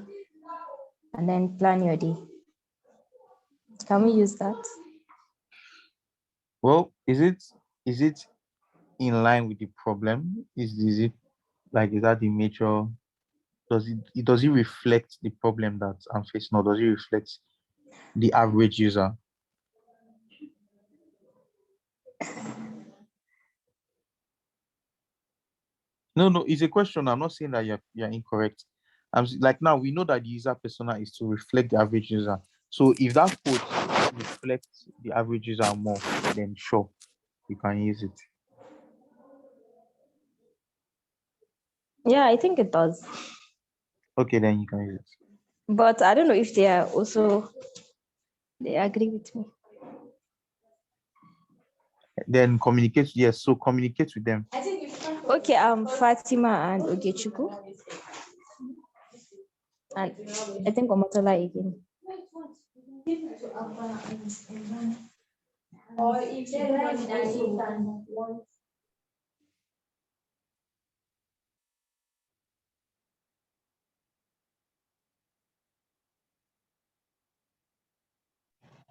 and then plan your day. Can we use that? Well, is it in line with the problem? Is it like is that the major? Does it reflect the problem that I'm facing, or does it reflect the average user? No, it's a question. I'm not saying that you're incorrect. Like now we know that the user persona is to reflect the average user. So if that quote reflects the average user more, then sure, you can use it. Yeah, I think it does. Okay, then you can use it. But I don't know if they are also they agree with me. Then communicate. Yes, so communicate with them. Okay, Fatima and Ogechukwu. And I think Omotola again.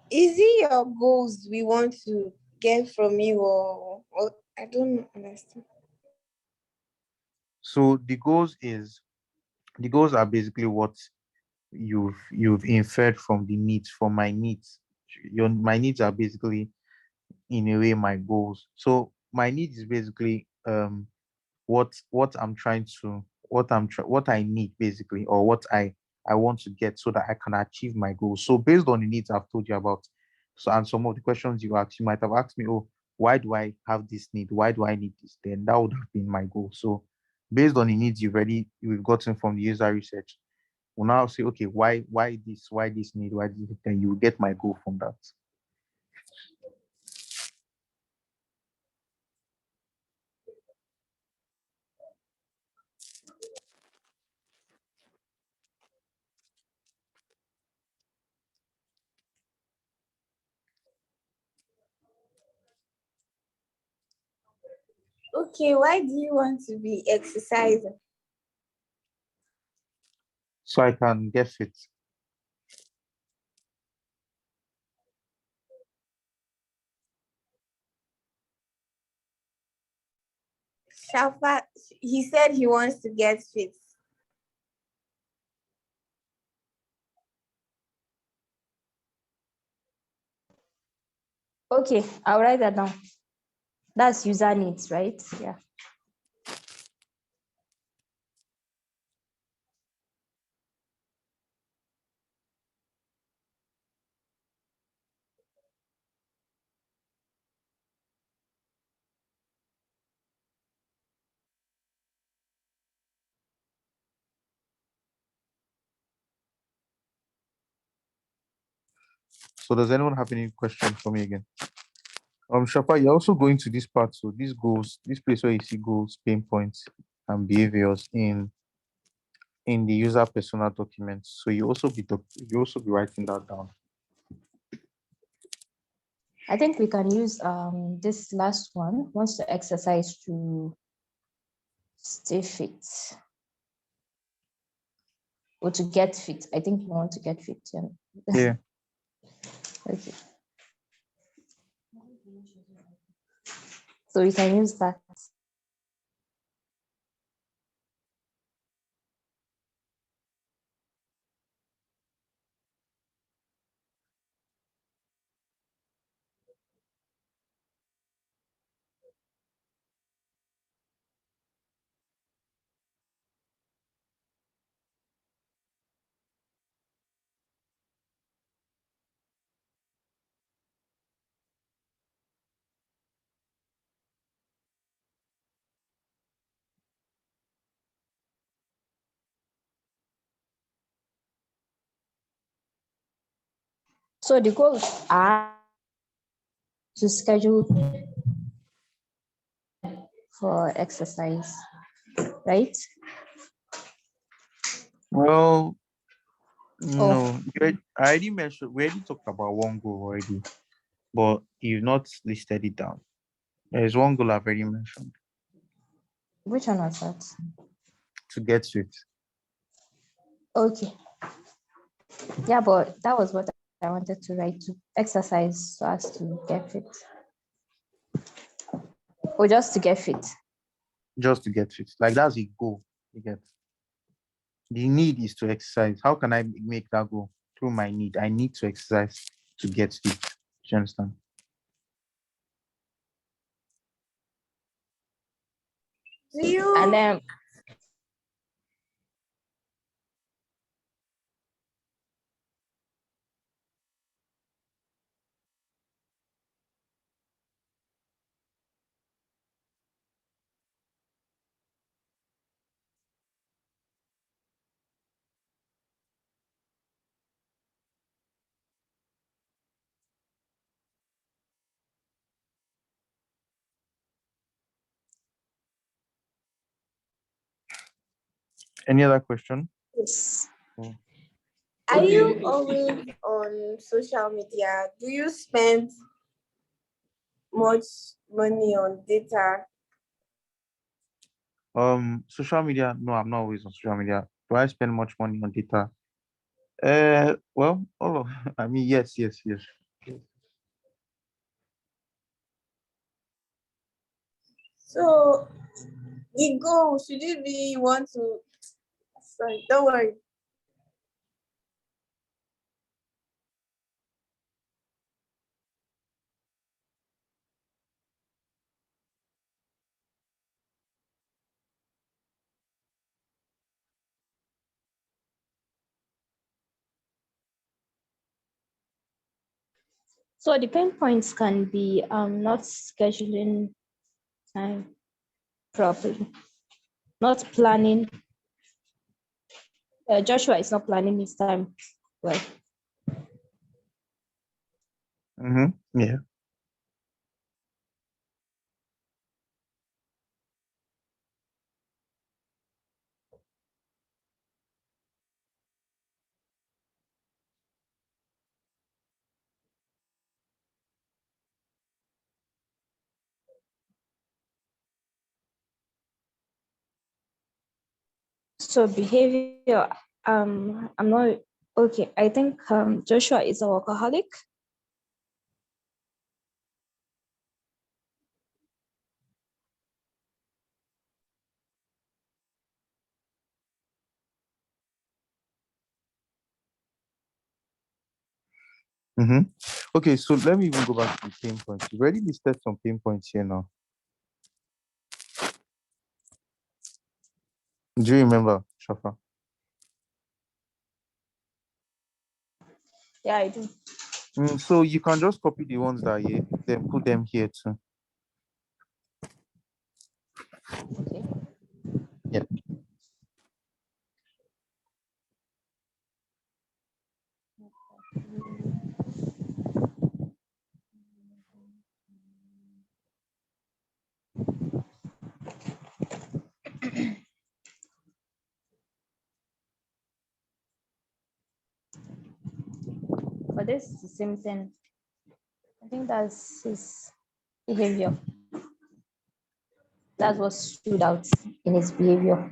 Is it your goals we want to get from you, or I don't understand? So the goals are basically what you've inferred from the needs, from my needs. My needs are basically in a way my goals. So my needs is basically what I'm trying to what I need basically, or what I want to get so that I can achieve my goals. So based on the needs I've told you about, so and some of the questions you asked, you might have asked me, oh, why do I have this need? Why do I need this? Then that would have been my goal. So based on the needs you've gotten from the user research, we'll now say, okay, why this need, why this, then you get my goal from that. Okay, why do you want to be exercising? So I can get fit. Shafa, he said he wants to get fit. Okay, I'll write that down. That's user needs, right? Yeah. So does anyone have any question for me again? Shapa, you're also going to this part. So these goals, this place where you see goals, pain points, and behaviors in the user persona documents. So you also be writing that down. I think we can use this last one, wants to exercise to stay fit or to get fit. I think you want to get fit. Yeah. Yeah. Okay. So we can use that. So the goals are to schedule for exercise, right? Well, Oh, no, I already mentioned, we already talked about one goal already, but you've not listed it down. There is one goal I've already mentioned, which one was that? to get fit. Okay. Yeah, but that was what I wanted to write, to exercise so as to get fit. Or just to get fit. Just to get fit. Like that's a goal you get. The need is to exercise. How can I make that goal? Through my need. I need to exercise to get fit. Do you understand? Do you And then Any other question? yes. Oh. are you always on social media? Do you spend much money on data? Social media. No, I'm not always on social media. Do I spend much money on data? Well, all of, I mean, yes, yes, yes. So the goal, should it be you want to, sorry, don't worry. So the pain points can be not scheduling time properly, not planning. Joshua is not planning his time well. Mm-hmm. Yeah. So behavior, I'm not okay. I think Joshua is a workaholic. Mm-hmm. Okay, so let me even go back to the pain points. You've already listed some pain points here now. Do you remember, Shafa? Yeah, I do. So you can just copy the ones that are here, then put them here too. Okay. Yeah. But this is the same thing. I think that's his behavior. That's what stood out in his behavior.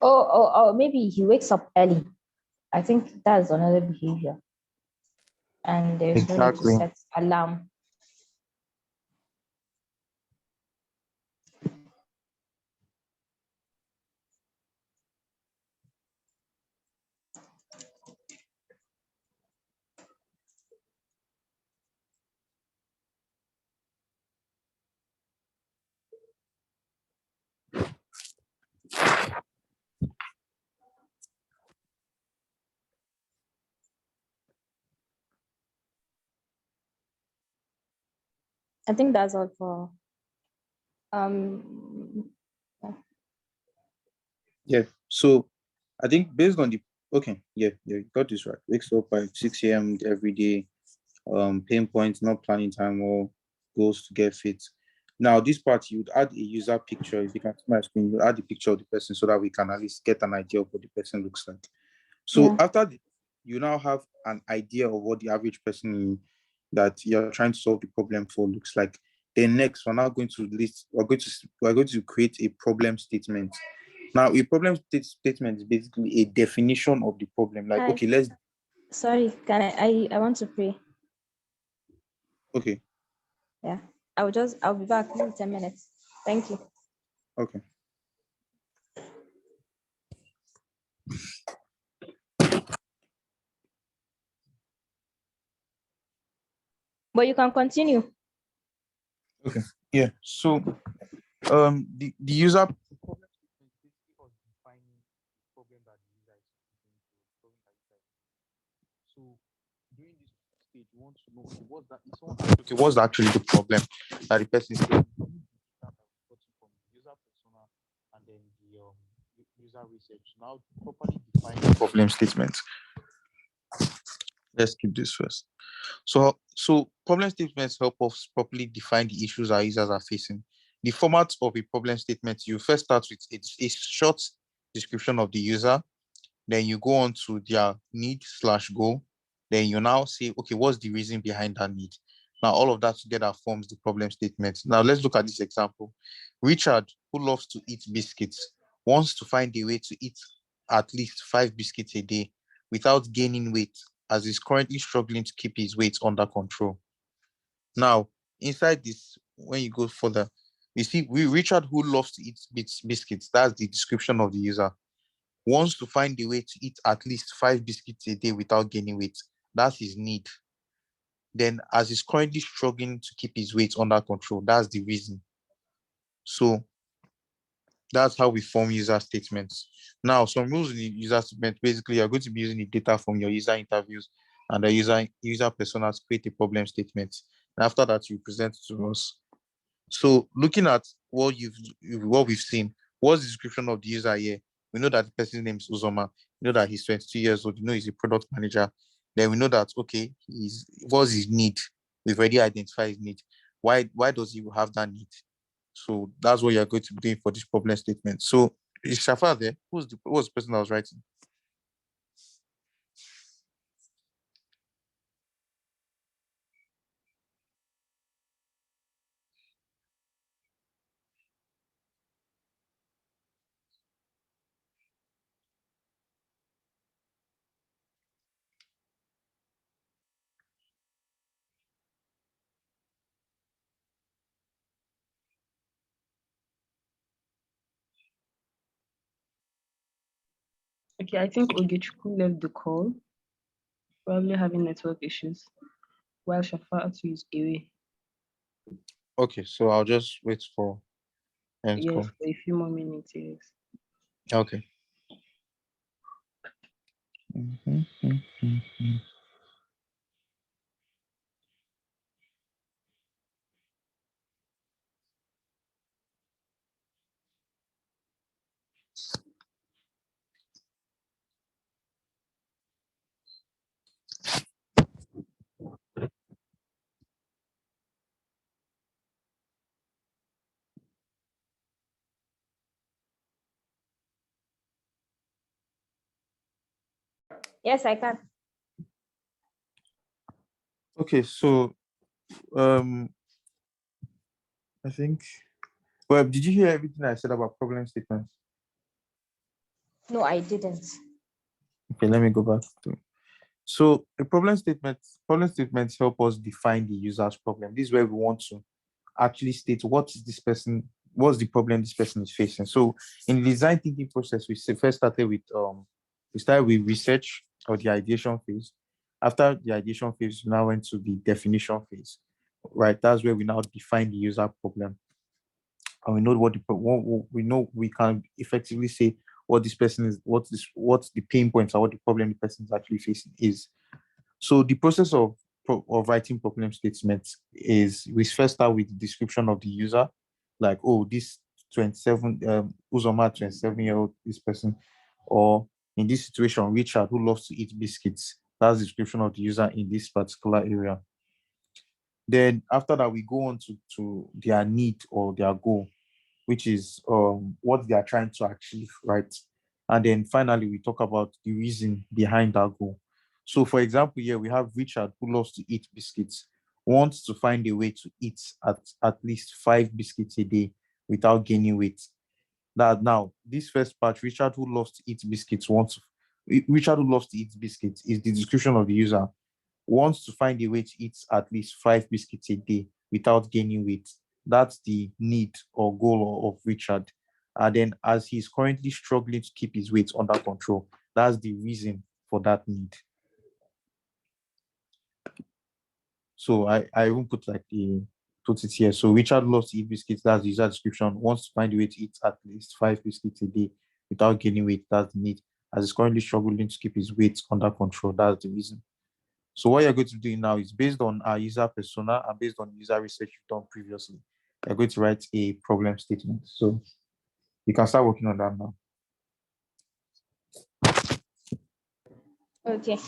Oh, maybe he wakes up early. I think that's another behavior. And there's no need to Exactly. set alarm. I think that's all for yeah. Yeah. So I think based on the yeah, you got this right. Wakes up by 6 a.m. every day, pain points, not planning time or goals to get fit. Now, this part you would add a user picture. If you can see my screen, you add the picture of the person so that we can at least get an idea of what the person looks like. So Yeah. after you now have an idea of what the average person that you're trying to solve the problem for looks like. Then next, we're now going to list. We're going to create a problem statement. Now, a statement is basically a definition of the problem. Like, Hi. okay, let's Sorry, can I want to pray. okay, Yeah. I'll be back in 10 minutes. Thank you. okay. But you can continue. Okay. Yeah. So the user problem statement is basically us defining the problem that the user is going to problem that the user is facing. So during this stage, you want to know okay, what's that if someone asks, okay, what's actually the problem that the person is facing? You need the data that we got from the user persona and then the user research. Now properly define the problem statement. Let's keep this first. So problem statements help us properly define the issues our users are facing. The format of a problem statement, you first start with a short description of the user, then you go on to their need slash goal, then you now say, okay, what's the reason behind that need? Now, all of that together forms the problem statement. Now, let's look at this example. Richard, who loves to eat biscuits, wants to find a way to eat at least 5 biscuits a day without gaining weight, as he's currently struggling to keep his weight under control. Now, inside this, when you go further, you see, Richard, who loves to eat biscuits, that's the description of the user, wants to find a way to eat at least 5 biscuits a day without gaining weight. That's his need. Then, as he's currently struggling to keep his weight under control, that's the reason. So, that's how we form user statements. Now, some rules in the user statement basically, you're going to be using the data from your user interviews and the user persona to create a problem statement. And after that, you present it to us. So, looking at what we've seen, what's the description of the user here? We know that the person's name is Uzoma. We know that he's 22 years old. We know he's a product manager. Then we know that okay, what's his need? We've already identified his need. Why does he have that need? So that's what you're going to be doing for this problem statement. So Is Shafa there? Who was the person that was writing? Okay, I think Ogechuku left the call, probably having network issues, while Shafatu is away. Okay, so I'll just wait for end Yes, call. for a few more minutes, yes. Okay. Mhm, mhm, mhm. Yes, I can. Okay, so um, I think. Well, did you hear everything I said about problem statements? No, I didn't. Okay, let me go back to. So a problem statements help us define the user's problem. This is where we want to actually state what's the problem this person is facing. So in the design thinking process, first started with we started with research or the ideation phase. After the ideation phase, we now went to the definition phase. Right, that's where we now define the user problem, and we know we know we can effectively say what this person is, what's the pain points or what the problem the person is actually facing is. So the process of writing problem statements is we first start with the description of the user, like, oh, this 27 Uzoma 27-year-old this person, or in this situation, Richard who loves to eat biscuits. That's the description of the user in this particular area. Then after that, we go on to their need or their goal, which is what they are trying to achieve, right? And then finally, we talk about the reason behind that goal. So, for example, here we have Richard who loves to eat biscuits, wants to find a way to eat at least 5 biscuits a day without gaining weight. That now, this first part, Richard who loves to eat biscuits is the description of the user, wants to find a way to eat at least 5 biscuits a day without gaining weight. That's the need or goal of Richard. And then, as he's currently struggling to keep his weight under control, that's the reason for that need. So I even put it here. So Richard loves to eat biscuits. That's the user description. Wants to find a way to eat at least 5 biscuits a day without gaining weight. That's the need. As he's currently struggling to keep his weight under control. That's the reason. So what you're going to do now is based on our user persona and based on user research you've done previously, you're going to write a problem statement. So you can start working on that now. Okay.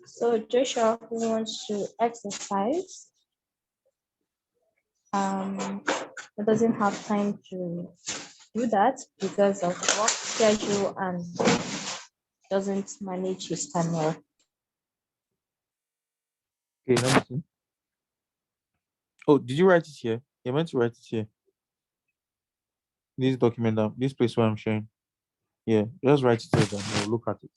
So Joshua, who wants to exercise, he doesn't have time to do that because of work schedule and doesn't manage his time well. Okay, let me see. Oh, did you write it here? You meant to write it here. This document, this place where I'm sharing. Yeah, just write it here, then we'll look at it.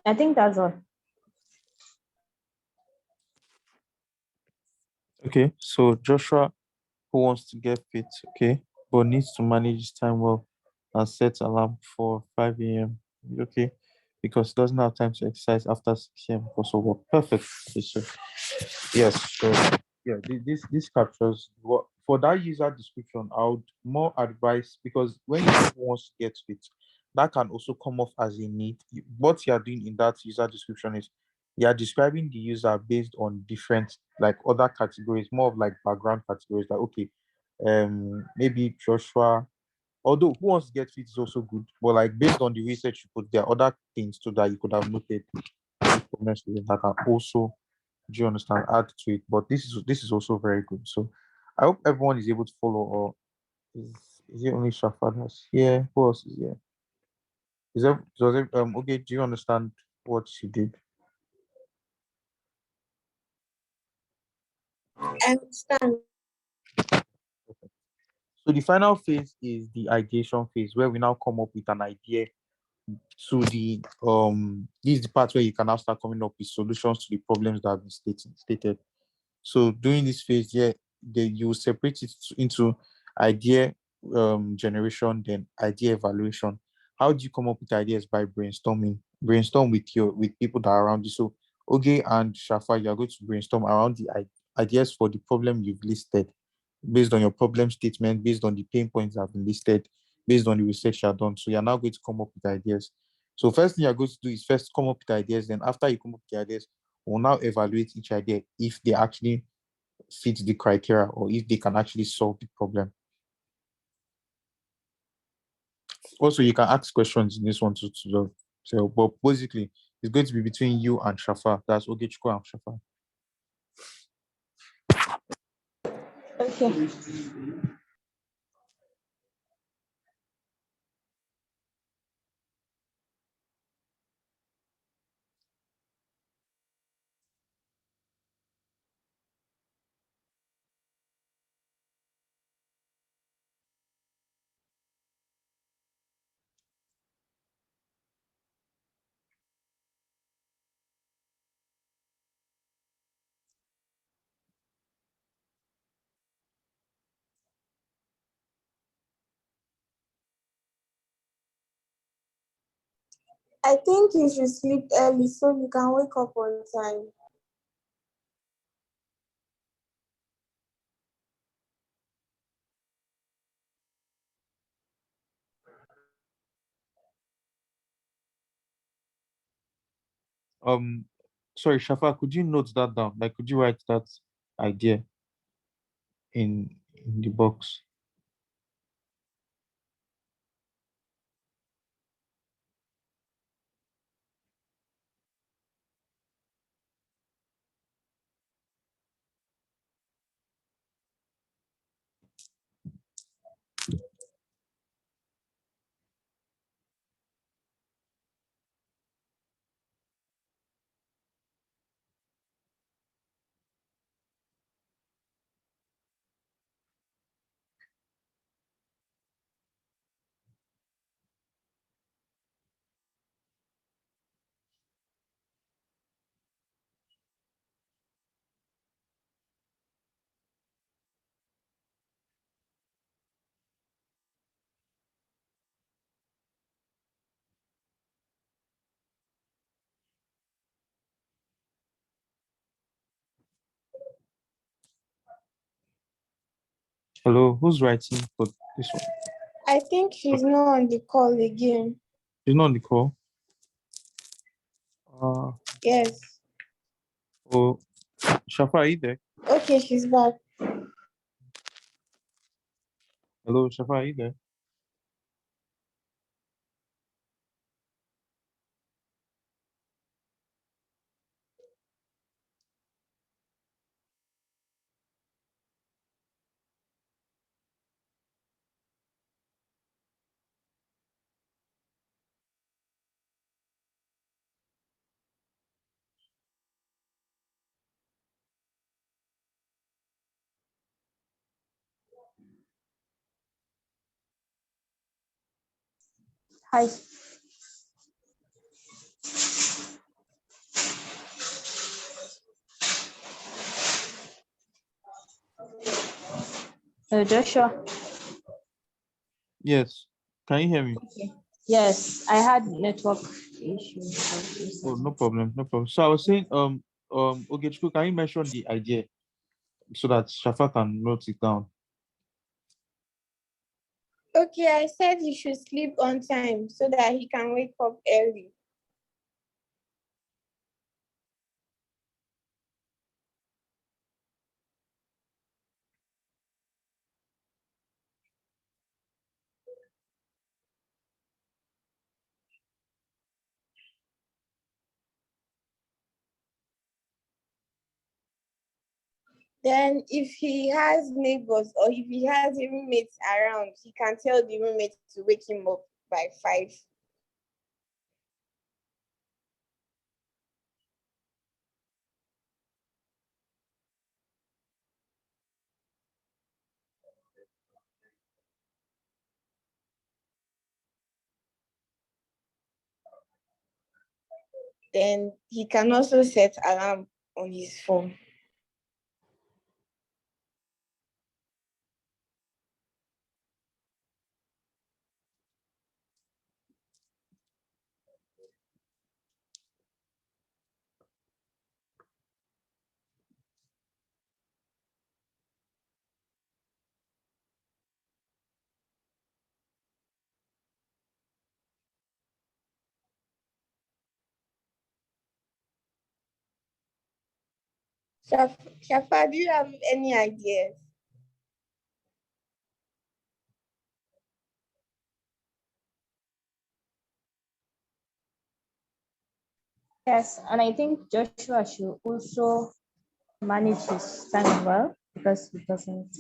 I think that's all. Okay, so Joshua, who wants to get fit, okay, but needs to manage his time well and set alarm for 5 a.m. Okay, because he doesn't have time to exercise after 6 a.m. because of work. Perfect. Okay, so yes, so yeah, this captures what for that user description. I would more advise because when you wants to get fit, that can also come off as a need. What you are doing in that user description is you are describing the user based on different like other categories, more of like background categories. Like okay, maybe Joshua. Although who wants to get fit is also good, but like based on the research you put, there are other things too that you could have noted honestly that can also, do you understand, add to it. But this is also very good. So I hope everyone is able to follow. Or is is it only Shafa that's here? Who else is here? Okay? Do you understand what she did? I understand. So the final phase is the ideation phase, where we now come up with an idea to the this is the part where you can now start coming up with solutions to the problems that have been stated. So during this phase, yeah, you separate it into idea generation, then idea evaluation. How do you come up with ideas? By brainstorming. Brainstorm with people that are around you. So Oge and Shafa, you are going to brainstorm around the ideas for the problem you've listed, based on your problem statement, based on the pain points that have been listed, based on the research you have done. So you're now going to come up with ideas. So first thing you're going to do is first come up with ideas. Then after you come up with the ideas, we'll now evaluate each idea if they actually fit the criteria or if they can actually solve the problem. Also, you can ask questions in this one too. So, but basically, it's going to be between you and Shafa. That's Ogechko and Shafa. Okay. I think you should sleep early so you can wake up on time. Um, sorry, Shafa, could you note that down? Like, could you write that idea in the box? Hello, who's writing for this one? I think she's not on the call again. She's not on the call. Yes. Oh, Shafa, are you there? Okay, she's back. Hello, Shafa, are you there? Hi. Joshua. Yes. Can you hear me? Okay. Yes, I had network issues. Oh, no problem, no problem. So I was saying, Ogechukwu, can you mention the idea so that Shafa can note it down? Okay, I said he should sleep on time so that he can wake up early. Then if he has neighbors or if he has roommates around, he can tell the roommate to wake him up by 5. Then he can also set alarm on his phone. Shafa, do you have any ideas? Yes, and I think Joshua should also manage his time well because he doesn't.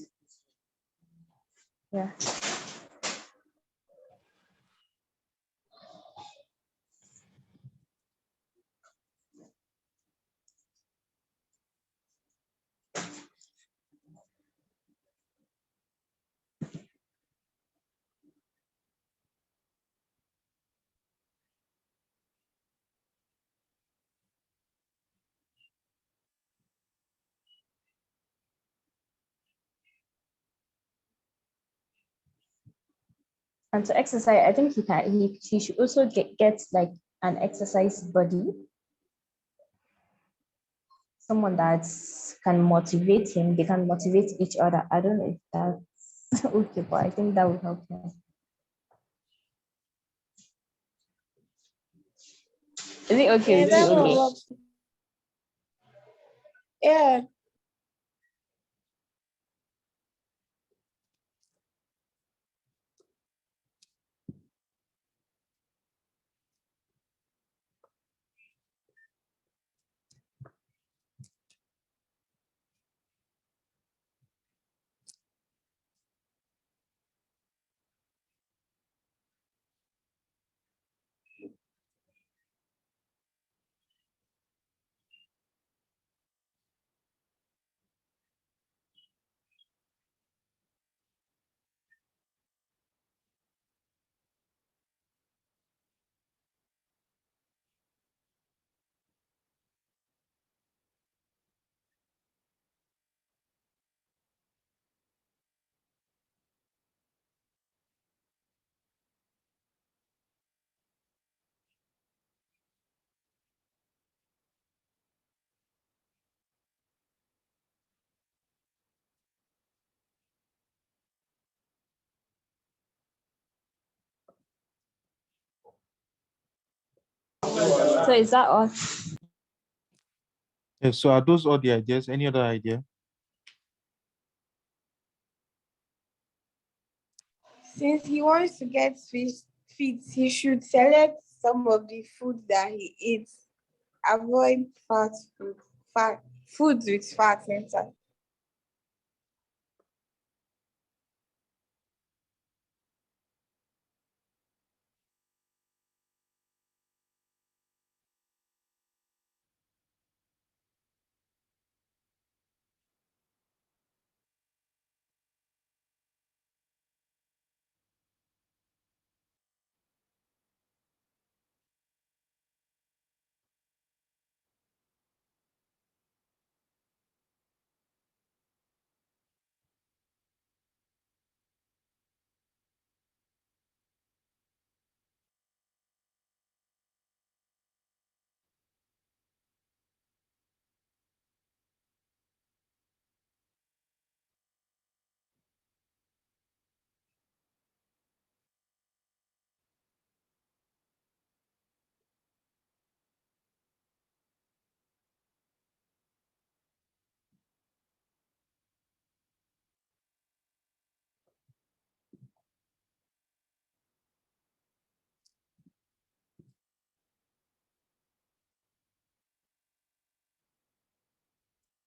Yeah. And to exercise, I think he should also get like an exercise buddy, someone that can motivate him. They can motivate each other. I don't know if that's okay, but I think that would help him. Is it okay Yeah, with that you? will Okay. work. Yeah. So is that all? Yes, so are those all the ideas? Any other idea? Since he wants to get fit, he should select some of the food that he eats. Avoid foods with fat inside.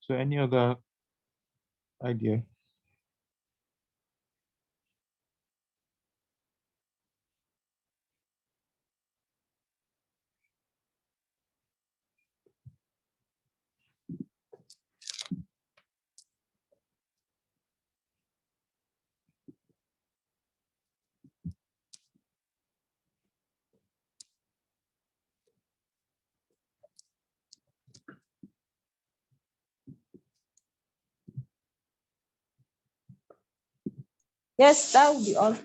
So any other idea? Yes, that would be all.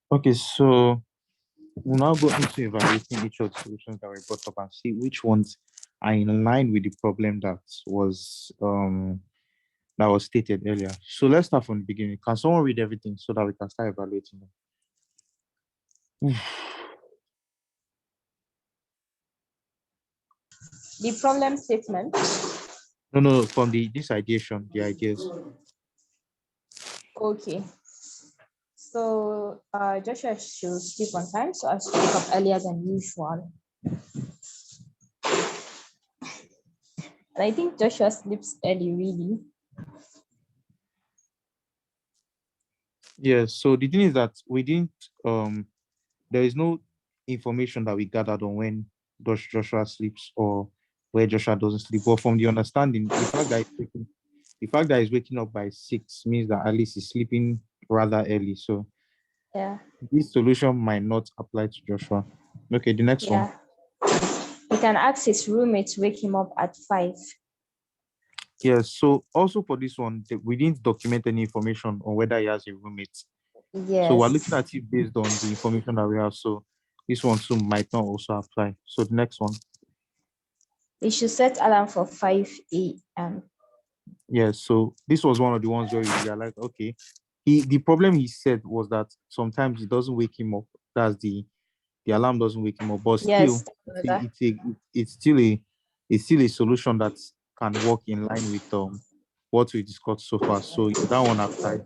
Okay, so we'll now go into evaluating each of the solutions that we brought up and see which ones are in line with the problem that was stated earlier. So let's start from the beginning. Can someone read everything so that we can start evaluating them? The problem statement. No, from this ideation, the ideas. Okay. So Joshua should sleep on time, so I should wake up earlier than usual. And I think Joshua sleeps early, really. Yes, so the thing is that there is no information that we gathered on when Joshua sleeps or where Joshua doesn't sleep. But from the understanding, the fact that he's waking up by 6 means that at least he's sleeping rather early. So Yeah. this solution might not apply to Joshua. Okay, the next one. Yeah. He can ask his roommate to wake him up at 5. Yes, so also for this one, we didn't document any information on whether he has a roommate. So we're looking Yes. at it based on the information that we have. So this one too might not also apply. So the next one. He should set alarm for 5 a.m. Yes, so this was one of the ones where we realized, okay, the problem he said was that sometimes it doesn't wake him up. That's the alarm doesn't wake him up, but still, Yes. That. it's still a solution that can work in line with what we discussed so far. So that one applies.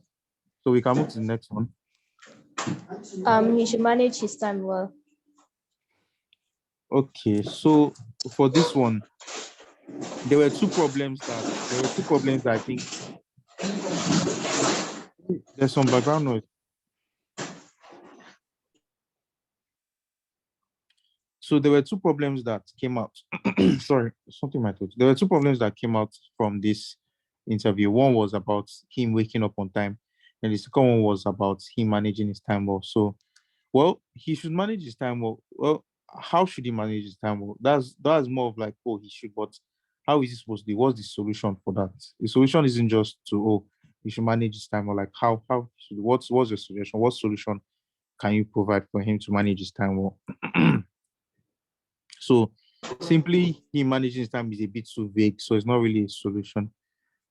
So we can move to the next one. He should manage his time well. Okay, so for this one, there were two problems that I think there's some background noise. So there were two problems that came out. Sorry, something my throat. There were two problems that came out from this interview. One was about him waking up on time, and the second one was about him managing his time well. So, well, he should manage his time well. Well, how should he manage his time well? That's more of like, oh, he should, but how is he supposed to do? What's the solution for that? The solution isn't just to, oh, he should manage his time well. Like what's your solution? What solution can you provide for him to manage his time well? So simply him managing his time is a bit too vague, so it's not really a solution.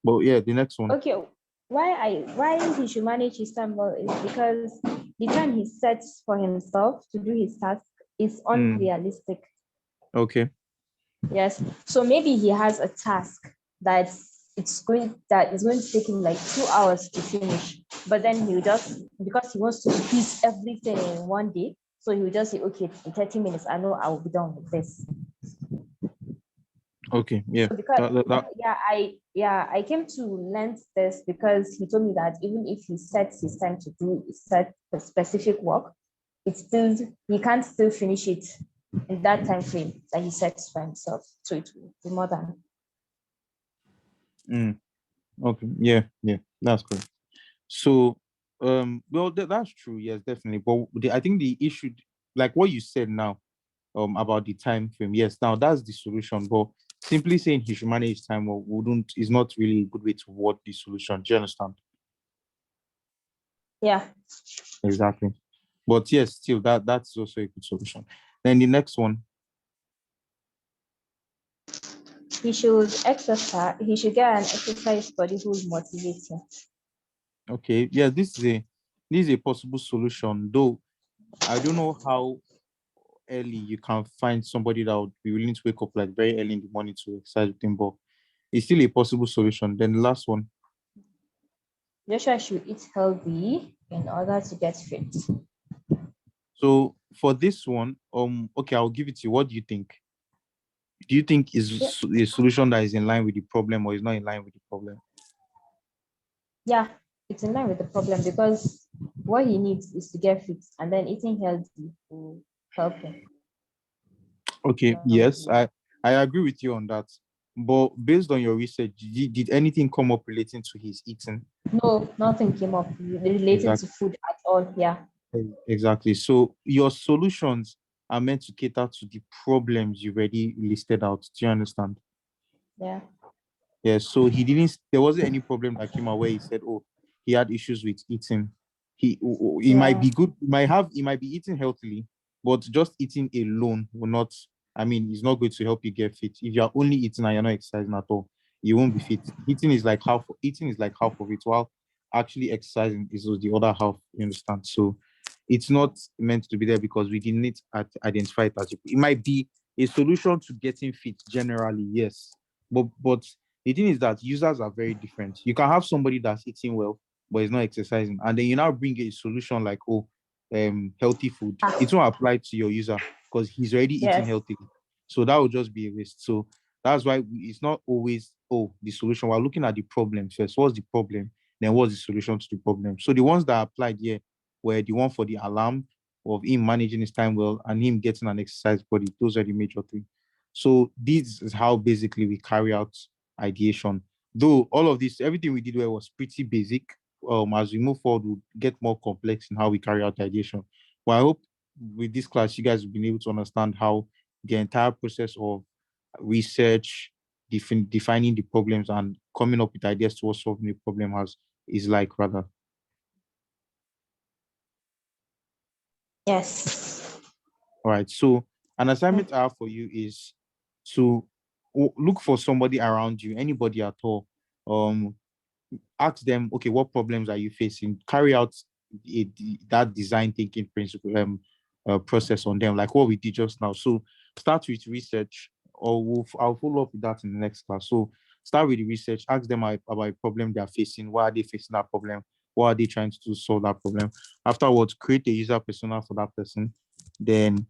But yeah, the next one. Okay. Why he should manage his time well is because the time he sets for himself to do his task is unrealistic. Okay. Yes. So maybe he has a task that is going to take him like 2 hours to finish. But then he'll just, because he wants to piece everything in one day, so he'll just say, okay, in 30 minutes, I know I will be done with this. Okay. Yeah. So because I came to learn this because he told me that even if he sets his time to do set a specific work, he can't still finish it in that time frame that he sets for himself. So it will be more than. Okay. Yeah. That's correct. So, well, that's true. Yes, definitely. But I think the issue, like what you said now, about the time frame. Yes, now that's the solution. But simply saying he should manage his time well is not really a good way to word the solution. Do you understand? Yeah. Exactly. But yes, still that's also a good solution. Then the next one. He should exercise. He should get an exercise body who's motivating. Okay, yeah, this is a possible solution, though I don't know how early you can find somebody that would be willing to wake up like very early in the morning to exercise with him, but it's still a possible solution. Then the last one. Joshua should eat healthy in order to get fit. So for this one, okay, I'll give it to you. What do you think? Do you think is a solution that is in line with the problem or is not in line with the problem? Yeah, it's in line with the problem because what he needs is to get fit, and then eating healthy will help him. Okay, yes, I agree with you on that. But based on your research, did anything come up relating to his eating? No, nothing came up related to food at all. Yeah. Exactly. So your solutions are meant to cater to the problems you already listed out. Do you understand? Yeah. Yeah. So there wasn't any problem that came out where he said, oh, he had issues with eating. He might be good, he might be eating healthily, but just eating alone will not, it's not going to help you get fit. If you're only eating and you're not exercising at all, you won't be fit. Eating is like half of it, while actually exercising is the other half. You understand? So it's not meant to be there because we didn't identify it as it might be a solution to getting fit generally, yes. But the thing is that users are very different. You can have somebody that's eating well, but is not exercising, and then you now bring a solution like, healthy food. It won't apply to your user because he's already eating healthy. So that would just be a waste. So that's why it's not always, the solution. We're looking at the problem first. What's the problem? Then what's the solution to the problem? So the ones that applied here were the one for the alarm, of him managing his time well, and him getting an exercise body. Those are the major things. So this is how basically we carry out ideation. Though all of this, everything we did was pretty basic. As we move forward, we'll get more complex in how we carry out ideation. Well, I hope with this class, you guys have been able to understand how the entire process of research, defining the problems, and coming up with ideas towards solving the problem is like, rather. Yes. All right. So an assignment I have for you is to look for somebody around you, anybody at all. Ask them, okay, what problems are you facing? Carry out that design thinking principle process on them, like what we did just now. So start with research, or I'll follow up with that in the next class. So start with the research, ask them about a problem they are facing. Why are they facing that problem? What are they trying to do to solve that problem? Afterwards, create a user persona for that person. Then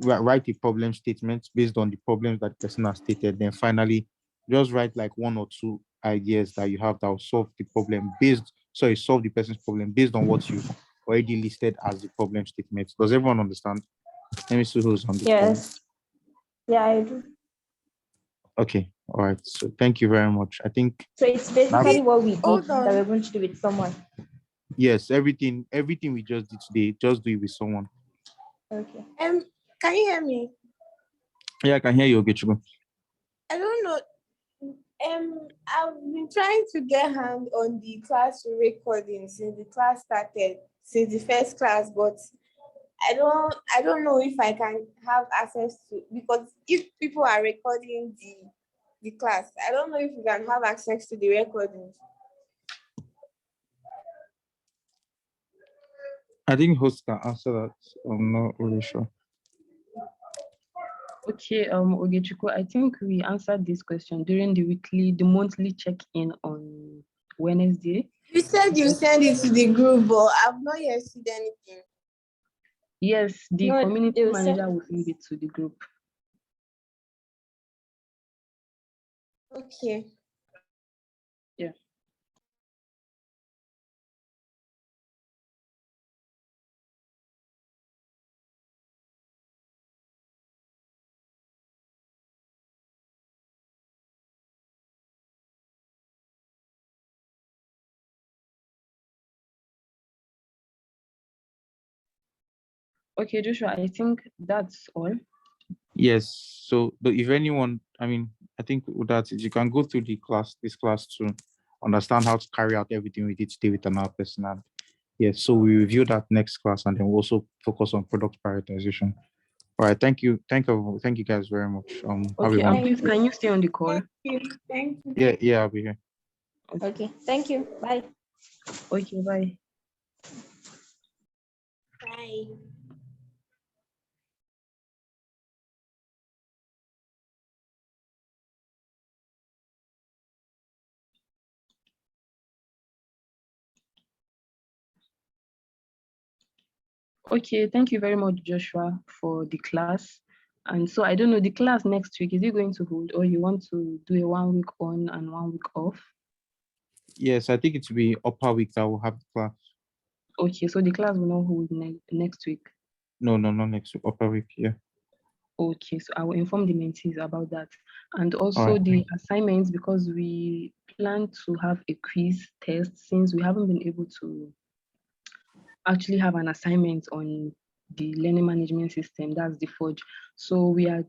write a problem statement based on the problems that the person has stated. Then finally, just write like one or two ideas that you have that will solve the problem solve the person's problem based on what you've already listed as the problem statement. Does everyone understand? Let me see who's on the Yes. Yeah, I do. Okay. All right. So thank you very much. I think so. It's basically what we did Hold that on. we're going to do with someone. Yes, everything we just did today, just do it with someone. Okay. Can you hear me? Yeah, I can hear you, Ogechigo. I don't know. I've been trying to get hand on the class recording since the class started, since the first class, but I don't know if I can have access to, because if people are recording the class, I don't know if we can have access to the recordings. I think host can answer that. I'm not really sure. Okay, Ogechiku, I think we answered this question during the monthly check-in on Wednesday. You said you send it to the group, but I've not yet seen anything. Yes, the No, community it was manager sent- will send it to the group. Okay. Yeah. Okay, Joshua, I think that's all. Yes. So, but if anyone, I think that is, you can go through this class to understand how to carry out everything we did today with another person. And yes, so we review that next class, and then we'll also focus on product prioritization. All right. Thank you. Thank you guys very much. Have a Okay, and wonderful please, day. can you stay on the call? Thank you. Thank you. Yeah, I'll be here. Okay, thank you. Bye. Okay, bye. Bye. Okay, thank you very much, Joshua, for the class. And so I don't know, the class next week, is it going to hold, or you want to do a 1 week on and 1 week off? Yes, I think it will be upper week that will have the class. Okay, so the class will not hold next week. No, not next week. Upper week. Yeah. Okay, so I will inform the mentees about that. And also Alright. the assignments, because we plan to have a quiz test since we haven't been able to actually have an assignment on the learning management system, that's the Forge. So we are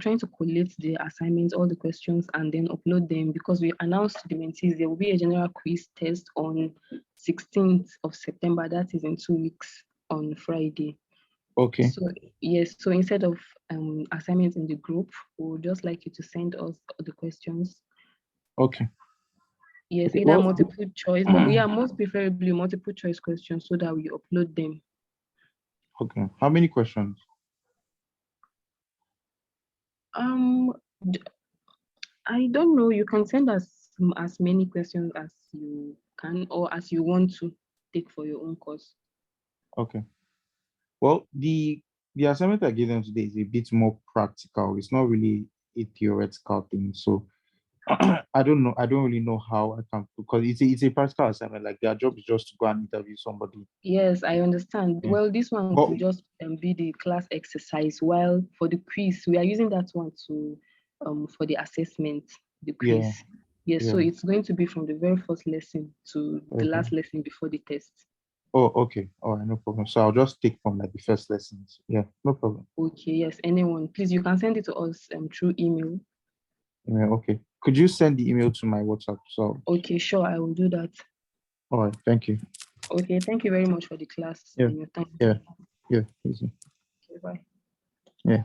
trying to collate the assignments, all the questions, and then upload them, because we announced to the mentees there will be a general quiz test on 16th of September, that is in 2 weeks on Friday. Okay. So yes, so instead of assignments in the group, we would just like you to send us the questions. Okay. Yes, Okay, either well, multiple choice, but we are most preferably multiple choice questions so that we upload them. Okay. How many questions? I don't know. You can send us as many questions as you can or as you want to take for your own course. Okay. Well, the assignment I gave them today is a bit more practical. It's not really a theoretical thing. So I don't know. I don't really know how I can, because it's a practical assignment. Like their job is just to go and interview somebody. Yes, I understand. Yeah. Well, this one But could just be the class exercise, while for the quiz, we are using that one to for the assessment, the quiz. Yeah, Yes, so yeah. it's going to be from the very first lesson to the Okay. last lesson before the test. Oh, okay. All right, no problem. So I'll just take from like the first lessons. Yeah, no problem. Okay, yes, anyone, please, you can send it to us through email. Yeah, okay. Could you send the email to my WhatsApp? So, Okay, sure, I will do that. all right, thank you. Okay, thank you very much for the class Yeah. and your time. Yeah, easy. Okay, bye. Yeah.